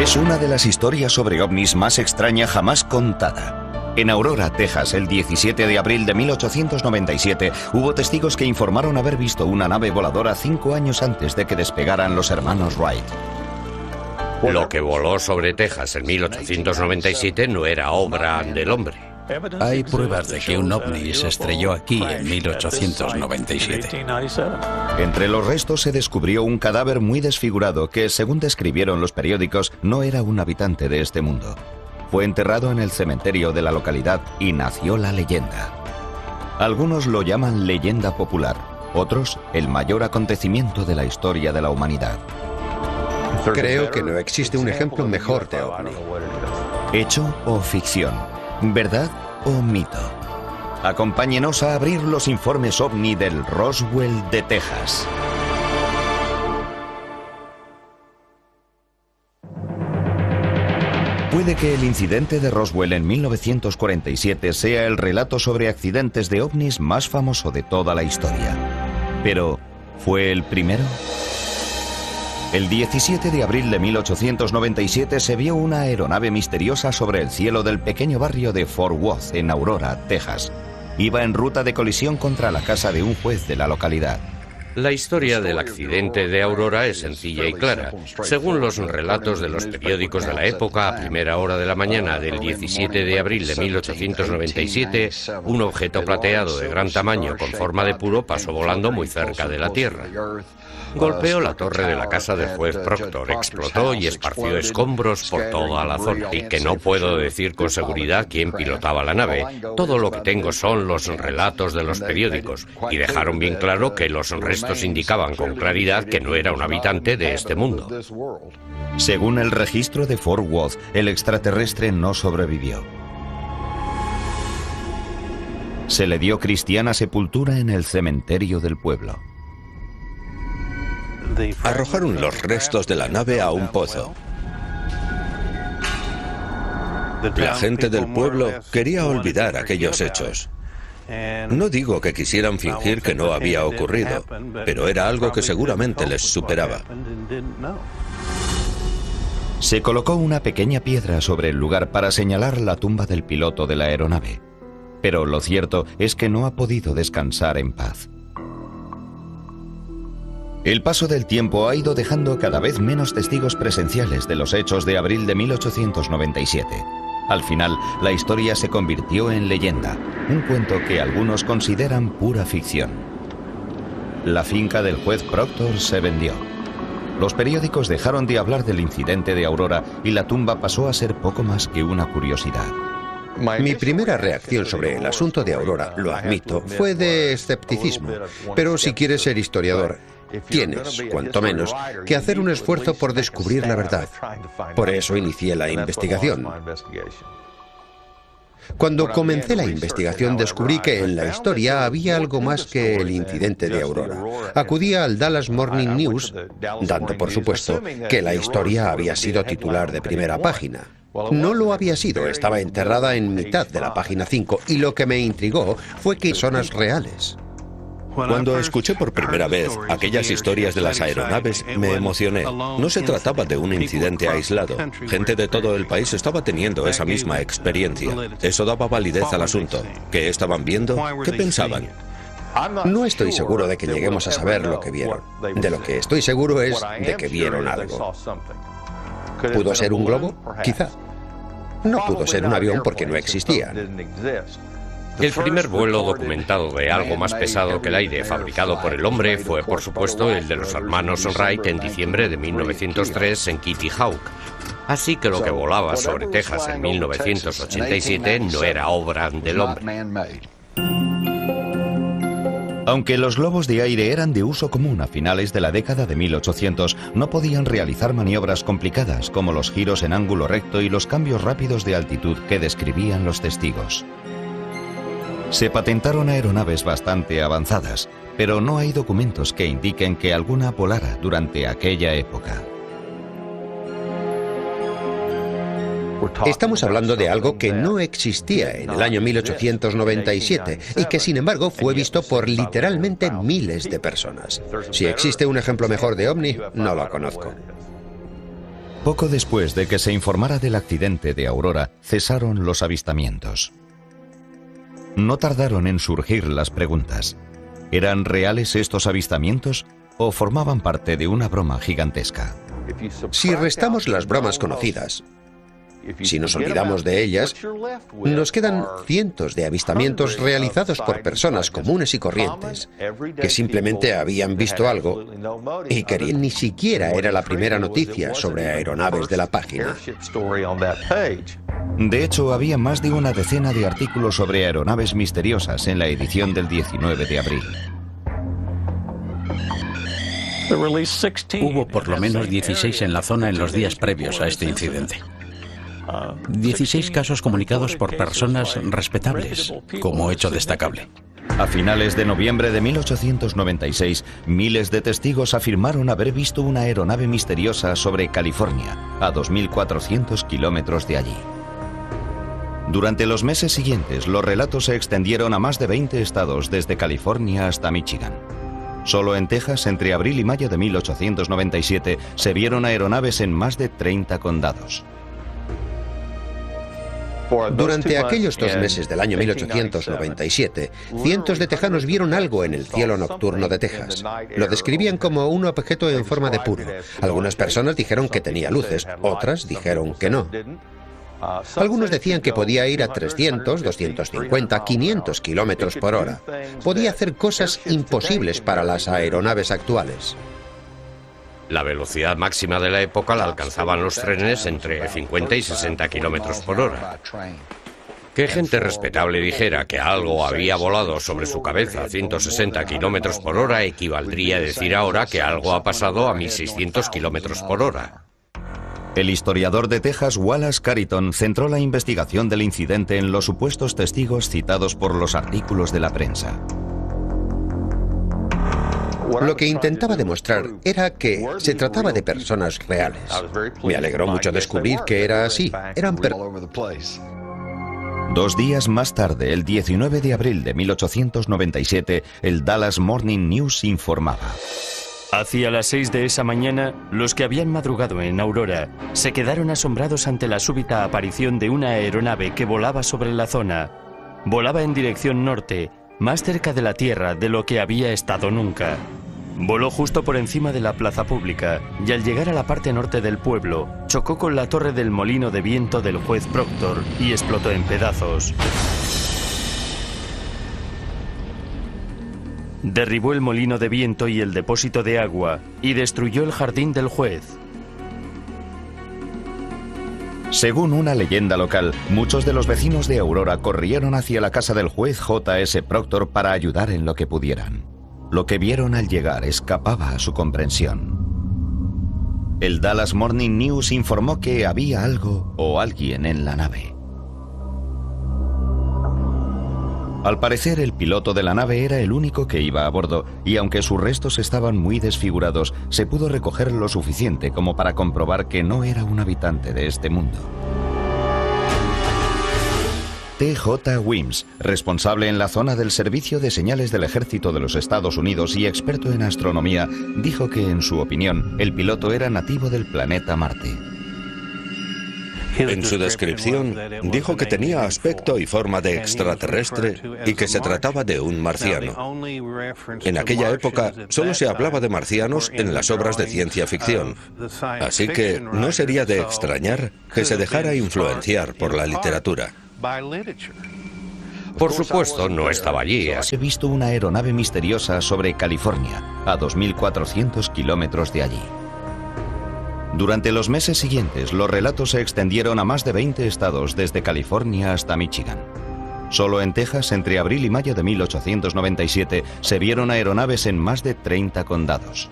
[SPEAKER 1] Es una de las historias sobre ovnis más extraña jamás contada. En Aurora, Texas, el 17 de abril de 1897, hubo testigos que informaron haber visto una nave voladora 5 años antes de que despegaran los hermanos Wright.
[SPEAKER 2] Lo que voló sobre Texas en 1897 no era obra del hombre.
[SPEAKER 3] Hay pruebas de que un ovni se estrelló aquí en 1897.
[SPEAKER 1] Entre los restos se descubrió un cadáver muy desfigurado que, según describieron los periódicos, no era un habitante de este mundo. Fue enterrado en el cementerio de la localidad y nació la leyenda. Algunos lo llaman leyenda popular, Otros, el mayor acontecimiento de la historia de la humanidad.
[SPEAKER 4] Creo que no existe un ejemplo mejor de ovni.
[SPEAKER 1] ¿Hecho o ficción? ¿Verdad o mito? Acompáñenos a abrir los informes ovni del Roswell de Texas. Puede que el incidente de Roswell en 1947 sea el relato sobre accidentes de ovnis más famoso de toda la historia. Pero, ¿fue el primero? El 17 de abril de 1897 se vio una aeronave misteriosa sobre el cielo del pequeño barrio de Fort Worth, en Aurora, Texas. Iba en ruta de colisión contra la casa de un juez de la localidad.
[SPEAKER 2] La historia del accidente de Aurora es sencilla y clara. Según los relatos de los periódicos de la época, a primera hora de la mañana del 17 de abril de 1897, un objeto plateado de gran tamaño con forma de puro pasó volando muy cerca de la Tierra. Golpeó la torre de la casa del juez Proctor, explotó y esparció escombros por toda la zona. Y que no puedo decir con seguridad quién pilotaba la nave. Todo lo que tengo son los relatos de los periódicos, y dejaron bien claro que los restos indicaban con claridad que no era un habitante de este mundo.
[SPEAKER 1] Según el registro de Fort Worth, el extraterrestre no sobrevivió. Se le dio cristiana sepultura en el cementerio del pueblo.
[SPEAKER 6] Arrojaron los restos de la nave a un pozo. La gente del pueblo quería olvidar aquellos hechos. No digo que quisieran fingir que no había ocurrido, pero era algo que seguramente les superaba.
[SPEAKER 1] Se colocó una pequeña piedra sobre el lugar para señalar la tumba del piloto de la aeronave. Pero lo cierto es que no ha podido descansar en paz. El paso del tiempo ha ido dejando cada vez menos testigos presenciales de los hechos de abril de 1897. Al final, la historia se convirtió en leyenda, un cuento que algunos consideran pura ficción. La finca del juez Proctor se vendió. Los periódicos dejaron de hablar del incidente de Aurora y la tumba pasó a ser poco más que una curiosidad.
[SPEAKER 4] Mi primera reacción sobre el asunto de Aurora, lo admito, fue de escepticismo. Pero si quieres ser historiador, tienes, cuanto menos, que hacer un esfuerzo por descubrir la verdad. Por eso inicié la investigación. Cuando comencé la investigación descubrí que en la historia había algo más que el incidente de Aurora. Acudí al Dallas Morning News, dando por supuesto que la historia había sido titular de primera página. No lo había sido, estaba enterrada en mitad de la página 5, y lo que me intrigó fue que personas reales.
[SPEAKER 6] Cuando escuché por primera vez aquellas historias de las aeronaves, me emocioné. No se trataba de un incidente aislado. Gente de todo el país estaba teniendo esa misma experiencia. Eso daba validez al asunto. ¿Qué estaban viendo? ¿Qué pensaban?
[SPEAKER 4] No estoy seguro de que lleguemos a saber lo que vieron. De lo que estoy seguro es de que vieron algo. ¿Pudo ser un globo? Quizá. No pudo ser un avión porque no existía.
[SPEAKER 2] El primer vuelo documentado de algo más pesado que el aire fabricado por el hombre fue, por supuesto, el de los hermanos Wright en diciembre de 1903 en Kitty Hawk. Así que lo que volaba sobre Texas en 1987 no era obra del hombre.
[SPEAKER 1] Aunque los globos de aire eran de uso común a finales de la década de 1800, no podían realizar maniobras complicadas como los giros en ángulo recto y los cambios rápidos de altitud que describían los testigos. Se patentaron aeronaves bastante avanzadas, pero no hay documentos que indiquen que alguna volara durante aquella época.
[SPEAKER 4] Estamos hablando de algo que no existía en el año 1897 y que sin embargo fue visto por literalmente miles de personas. Si existe un ejemplo mejor de ovni, no lo conozco.
[SPEAKER 1] Poco después de que se informara del accidente de Aurora, cesaron los avistamientos. No tardaron en surgir las preguntas. ¿Eran reales estos avistamientos o formaban parte de una broma gigantesca?
[SPEAKER 4] Si restamos las bromas conocidas, si nos olvidamos de ellas, nos quedan cientos de avistamientos realizados por personas comunes y corrientes que simplemente habían visto algo y que ni siquiera era la primera noticia sobre aeronaves de la página.
[SPEAKER 1] De hecho, había más de una decena de artículos sobre aeronaves misteriosas en la edición del 19 de abril.
[SPEAKER 3] Hubo por lo menos 16 en la zona en los días previos a este incidente. 16 casos comunicados por personas respetables, como hecho destacable.
[SPEAKER 1] A finales de noviembre de 1896, miles de testigos afirmaron haber visto una aeronave misteriosa sobre California, a 2.400 kilómetros de allí. Durante los meses siguientes, los relatos se extendieron a más de 20 estados, desde California hasta Michigan. Solo en Texas, entre abril y mayo de 1897, se vieron aeronaves en más de 30 condados.
[SPEAKER 4] Durante aquellos 2 meses del año 1897, cientos de tejanos vieron algo en el cielo nocturno de Texas. Lo describían como un objeto en forma de puro. Algunas personas dijeron que tenía luces, otras dijeron que no. Algunos decían que podía ir a 300, 250, 500 kilómetros por hora. Podía hacer cosas imposibles para las aeronaves actuales.
[SPEAKER 2] La velocidad máxima de la época la alcanzaban los trenes entre 50 y 60 kilómetros por hora. Que gente respetable dijera que algo había volado sobre su cabeza a 160 kilómetros por hora equivaldría a decir ahora que algo ha pasado a 1600 kilómetros por hora.
[SPEAKER 1] El historiador de Texas, Wallace Carrington, centró la investigación del incidente en los supuestos testigos citados por los artículos de la prensa.
[SPEAKER 4] Lo que intentaba demostrar era que se trataba de personas reales. Me alegró mucho descubrir que era así. Eran
[SPEAKER 1] 2 días más tarde, el 19 de abril de 1897, el Dallas Morning News informaba.
[SPEAKER 5] Hacia las 6 de esa mañana, los que habían madrugado en Aurora se quedaron asombrados ante la súbita aparición de una aeronave que volaba sobre la zona. Volaba en dirección norte, más cerca de la Tierra de lo que había estado nunca. Voló justo por encima de la plaza pública y al llegar a la parte norte del pueblo, chocó con la torre del molino de viento del juez Proctor y explotó en pedazos. Derribó el molino de viento y el depósito de agua y destruyó el jardín del juez.
[SPEAKER 1] Según una leyenda local, muchos de los vecinos de Aurora corrieron hacia la casa del juez J.S. Proctor para ayudar en lo que pudieran. Lo que vieron al llegar escapaba a su comprensión. El Dallas Morning News informó que había algo o alguien en la nave. Al parecer, el piloto de la nave era el único que iba a bordo, y aunque sus restos estaban muy desfigurados, se pudo recoger lo suficiente como para comprobar que no era un habitante de este mundo. T.J. Wims, responsable en la zona del Servicio de Señales del Ejército de los Estados Unidos y experto en astronomía, dijo que, en su opinión, el piloto era nativo del planeta Marte.
[SPEAKER 6] En su descripción, dijo que tenía aspecto y forma de extraterrestre y que se trataba de un marciano. En aquella época, solo se hablaba de marcianos en las obras de ciencia ficción, así que no sería de extrañar que se dejara influenciar por la literatura.
[SPEAKER 2] Por supuesto, no estaba allí.
[SPEAKER 1] He visto una aeronave misteriosa sobre California, a 2.400 kilómetros de allí. Durante los meses siguientes, los relatos se extendieron a más de 20 estados, desde California hasta Michigan. Solo en Texas, entre abril y mayo de 1897, se vieron aeronaves en más de 30 condados.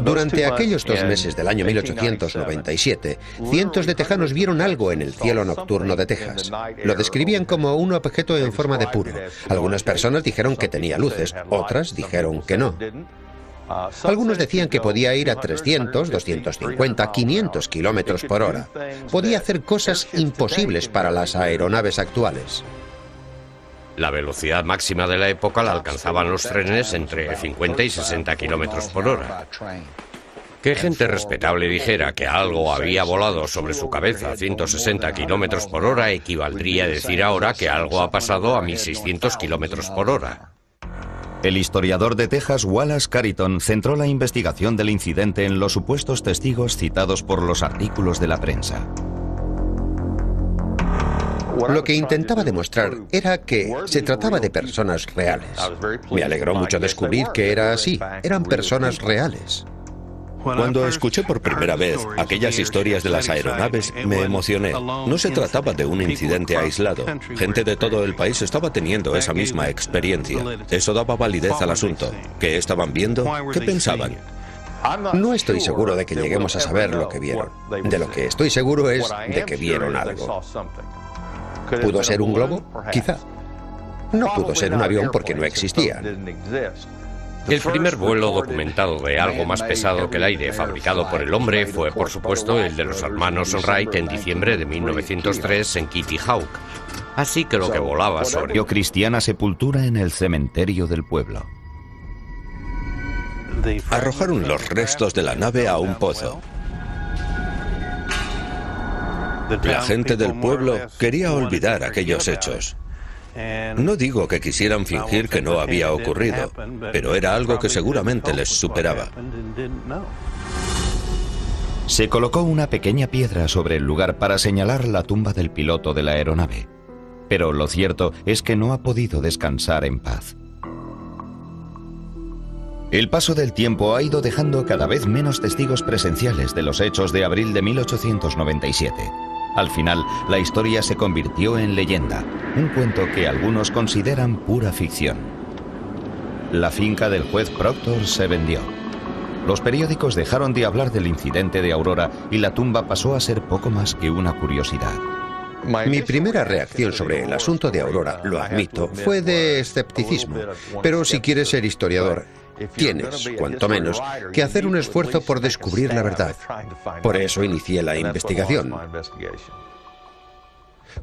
[SPEAKER 4] Durante aquellos 2 meses del año 1897, cientos de tejanos vieron algo en el cielo nocturno de Texas. Lo describían como un objeto en forma de puro. Algunas personas dijeron que tenía luces, otras dijeron que no. Algunos decían que podía ir a 300, 250, 500 kilómetros por hora. Podía hacer cosas imposibles para las aeronaves actuales.
[SPEAKER 2] La velocidad máxima de la época la alcanzaban los trenes entre 50 y 60 kilómetros por hora. Que gente respetable dijera que algo había volado sobre su cabeza a 160 kilómetros por hora equivaldría a decir ahora que algo ha pasado a 1600 kilómetros por hora.
[SPEAKER 1] El historiador de Texas, Wallace Carrington, centró la investigación del incidente en los supuestos testigos citados por los artículos de la prensa.
[SPEAKER 4] Lo que intentaba demostrar era que se trataba de personas reales. Me alegró mucho descubrir que era así. Eran personas reales.
[SPEAKER 6] Cuando escuché por primera vez aquellas historias de las aeronaves, me emocioné. No se trataba de un incidente aislado. Gente de todo el país estaba teniendo esa misma experiencia. Eso daba validez al asunto. ¿Qué estaban viendo? ¿Qué pensaban?
[SPEAKER 4] No estoy seguro de que lleguemos a saber lo que vieron. De lo que estoy seguro es de que vieron algo. ¿Pudo ser un globo? Quizá. No pudo ser un avión porque no existía.
[SPEAKER 2] El primer vuelo documentado de algo más pesado que el aire fabricado por el hombre fue, por supuesto, el de los hermanos Wright en diciembre de 1903 en Kitty Hawk. Así que lo que volaba sobre...
[SPEAKER 1] dio cristiana sepultura en el cementerio del pueblo.
[SPEAKER 6] Arrojaron los restos de la nave a un pozo. La gente del pueblo quería olvidar aquellos hechos. No digo que quisieran fingir que no había ocurrido, pero era algo que seguramente les superaba.
[SPEAKER 1] Se colocó una pequeña piedra sobre el lugar para señalar la tumba del piloto de la aeronave. Pero lo cierto es que no ha podido descansar en paz. El paso del tiempo ha ido dejando cada vez menos testigos presenciales de los hechos de abril de 1897. Al final, la historia se convirtió en leyenda, un cuento que algunos consideran pura ficción. La finca del juez Proctor se vendió. Los periódicos dejaron de hablar del incidente de Aurora y la tumba pasó a ser poco más que una curiosidad.
[SPEAKER 4] Mi primera reacción sobre el asunto de Aurora, lo admito, fue de escepticismo. Pero si quieres ser historiador, tienes, cuanto menos, que hacer un esfuerzo por descubrir la verdad. Por eso inicié la investigación.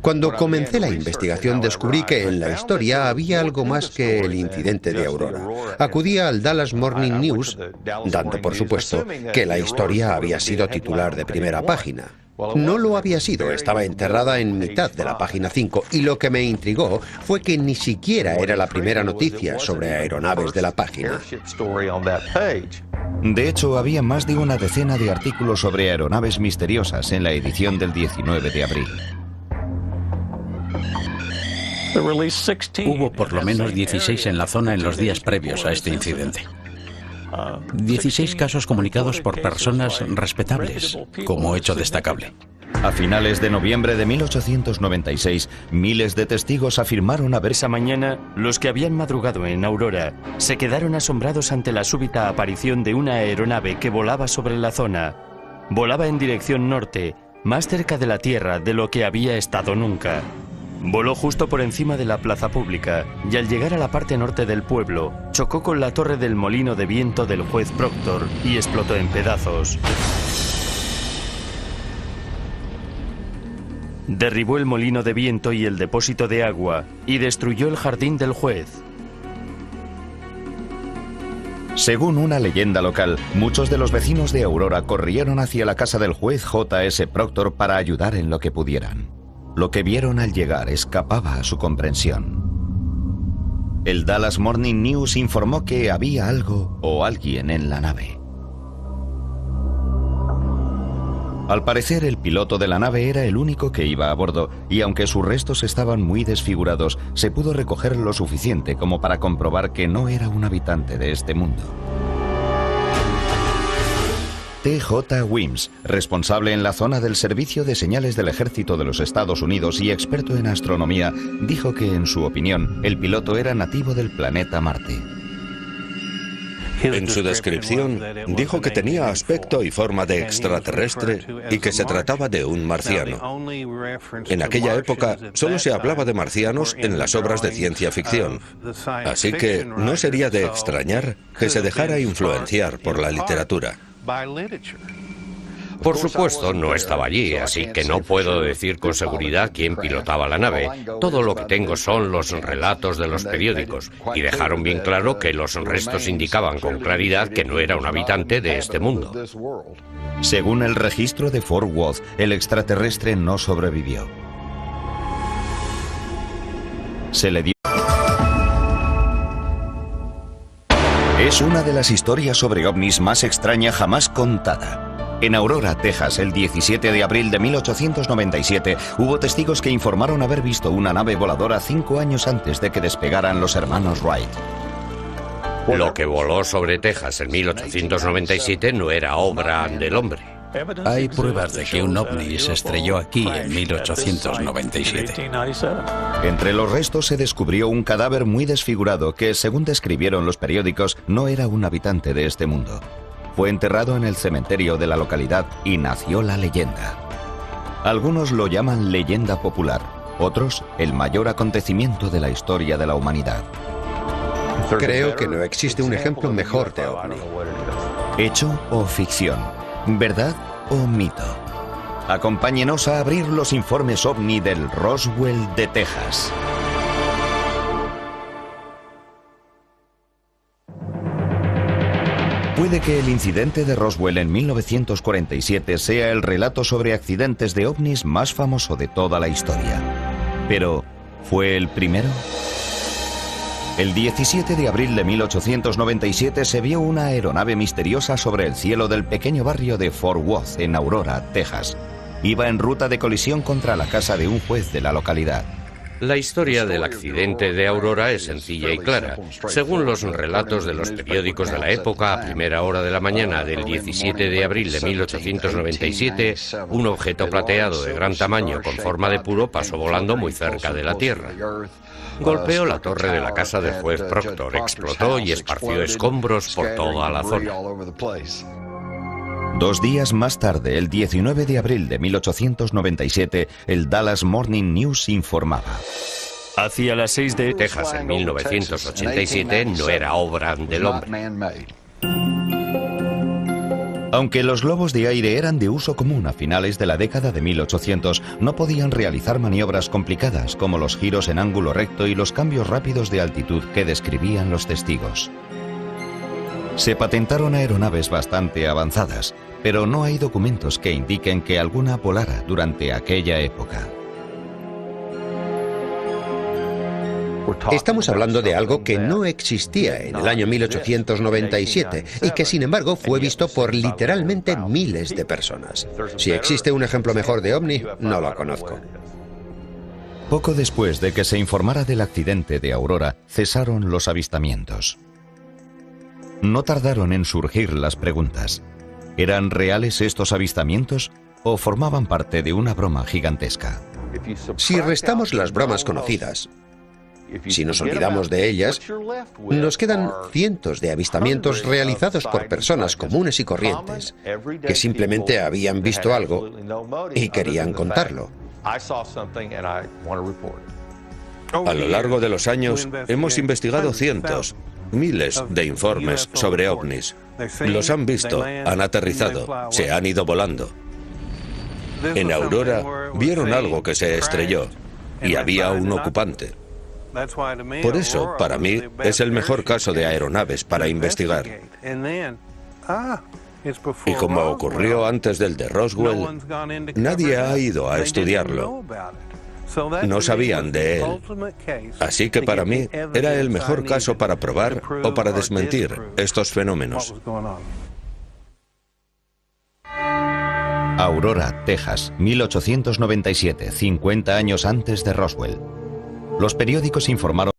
[SPEAKER 4] Cuando comencé la investigación descubrí que en la historia había algo más que el incidente de Aurora. Acudí al Dallas Morning News, dando por supuesto que la historia había sido titular de primera página. No lo había sido, estaba enterrada en mitad de la página 5 y lo que me intrigó fue que ni siquiera era la primera noticia sobre aeronaves de la página.
[SPEAKER 1] De hecho, había más de una decena de artículos sobre aeronaves misteriosas en la edición del 19 de abril.
[SPEAKER 3] Hubo por lo menos 16 en la zona en los días previos a este incidente. 16 casos comunicados por personas respetables, como hecho destacable.
[SPEAKER 1] A finales de noviembre de 1896, miles de testigos afirmaron haber...
[SPEAKER 5] Esa mañana, los que habían madrugado en Aurora se quedaron asombrados ante la súbita aparición de una aeronave que volaba sobre la zona. Volaba en dirección norte, más cerca de la Tierra de lo que había estado nunca. Voló justo por encima de la plaza pública y al llegar a la parte norte del pueblo, chocó con la torre del molino de viento del juez Proctor y explotó en pedazos. Derribó el molino de viento y el depósito de agua y destruyó el jardín del juez.
[SPEAKER 1] Según una leyenda local, muchos de los vecinos de Aurora corrieron hacia la casa del juez J.S. Proctor para ayudar en lo que pudieran. Lo que vieron al llegar escapaba a su comprensión. El Dallas Morning News informó que había algo o alguien en la nave. Al parecer, el piloto de la nave era el único que iba a bordo, y aunque sus restos estaban muy desfigurados, se pudo recoger lo suficiente como para comprobar que no era un habitante de este mundo. T.J. Wims, responsable en la zona del Servicio de Señales del Ejército de los Estados Unidos y experto en astronomía, dijo que, en su opinión, el piloto era nativo del planeta Marte.
[SPEAKER 6] En su descripción, dijo que tenía aspecto y forma de extraterrestre y que se trataba de un marciano. En aquella época, solo se hablaba de marcianos en las obras de ciencia ficción. Así que no sería de extrañar que se dejara influenciar por la literatura.
[SPEAKER 2] Por supuesto, no estaba allí, así que no puedo decir con seguridad quién pilotaba la nave. Todo lo que tengo son los relatos de los periódicos, y dejaron bien claro que los restos indicaban con claridad que no era un habitante de este mundo.
[SPEAKER 1] Según el registro de Fort Worth, el extraterrestre no sobrevivió. Se le dio... Es una de las historias sobre ovnis más extraña jamás contada. En Aurora, Texas, el 17 de abril de 1897, hubo testigos que informaron haber visto una nave voladora 5 años antes de que despegaran los hermanos Wright.
[SPEAKER 2] Lo que voló sobre Texas en 1897 no era obra del hombre.
[SPEAKER 3] Hay pruebas de que un ovni se estrelló aquí en 1897.
[SPEAKER 1] Entre los restos se descubrió un cadáver muy desfigurado que, según describieron los periódicos, no era un habitante de este mundo. Fue enterrado en el cementerio de la localidad y nació la leyenda. Algunos lo llaman leyenda popular, otros el mayor acontecimiento de la historia de la humanidad.
[SPEAKER 4] Creo que no existe un ejemplo mejor de ovni.
[SPEAKER 1] ¿Hecho o ficción? ¿Verdad o mito? Acompáñenos a abrir los informes ovni del Roswell de Texas. Puede que el incidente de Roswell en 1947 sea el relato sobre accidentes de ovnis más famoso de toda la historia. Pero, ¿fue el primero? El 17 de abril de 1897 se vio una aeronave misteriosa sobre el cielo del pequeño barrio de Fort Worth, en Aurora, Texas. Iba en ruta de colisión contra la casa de un juez de la localidad.
[SPEAKER 2] La historia del accidente de Aurora es sencilla y clara. Según los relatos de los periódicos de la época, a primera hora de la mañana del 17 de abril de 1897, un objeto plateado de gran tamaño con forma de puro pasó volando muy cerca de la Tierra. Golpeó la torre de la casa del juez Proctor, explotó y esparció escombros por toda la zona.
[SPEAKER 1] 2 días más tarde, el 19 de abril de 1897, el Dallas Morning News informaba:
[SPEAKER 5] hacia las 6 de
[SPEAKER 2] Texas en 1987 no era obra del hombre.
[SPEAKER 1] Aunque los globos de aire eran de uso común a finales de la década de 1800, no podían realizar maniobras complicadas como los giros en ángulo recto y los cambios rápidos de altitud que describían los testigos. Se patentaron aeronaves bastante avanzadas, pero no hay documentos que indiquen que alguna volara durante aquella época.
[SPEAKER 4] Estamos hablando de algo que no existía en el año 1897 y que sin embargo fue visto por literalmente miles de personas. Si existe un ejemplo mejor de ovni, no lo conozco.
[SPEAKER 1] Poco después de que se informara del accidente de Aurora, cesaron los avistamientos. No tardaron en surgir las preguntas. ¿Eran reales estos avistamientos o formaban parte de una broma gigantesca?
[SPEAKER 4] Si restamos las bromas conocidas, si nos olvidamos de ellas, nos quedan cientos de avistamientos realizados por personas comunes y corrientes que simplemente habían visto algo y querían contarlo.
[SPEAKER 6] A lo largo de los años hemos investigado cientos, miles de informes sobre ovnis. Los han visto, han aterrizado, se han ido volando. En Aurora vieron algo que se estrelló y había un ocupante. Por eso, para mí, es el mejor caso de aeronaves para investigar. Y como ocurrió antes del de Roswell, nadie ha ido a estudiarlo. No sabían de él. Así que para mí era el mejor caso para probar o para desmentir estos fenómenos.
[SPEAKER 1] Aurora, Texas, 1897, 50 años antes de Roswell. Los periódicos informaron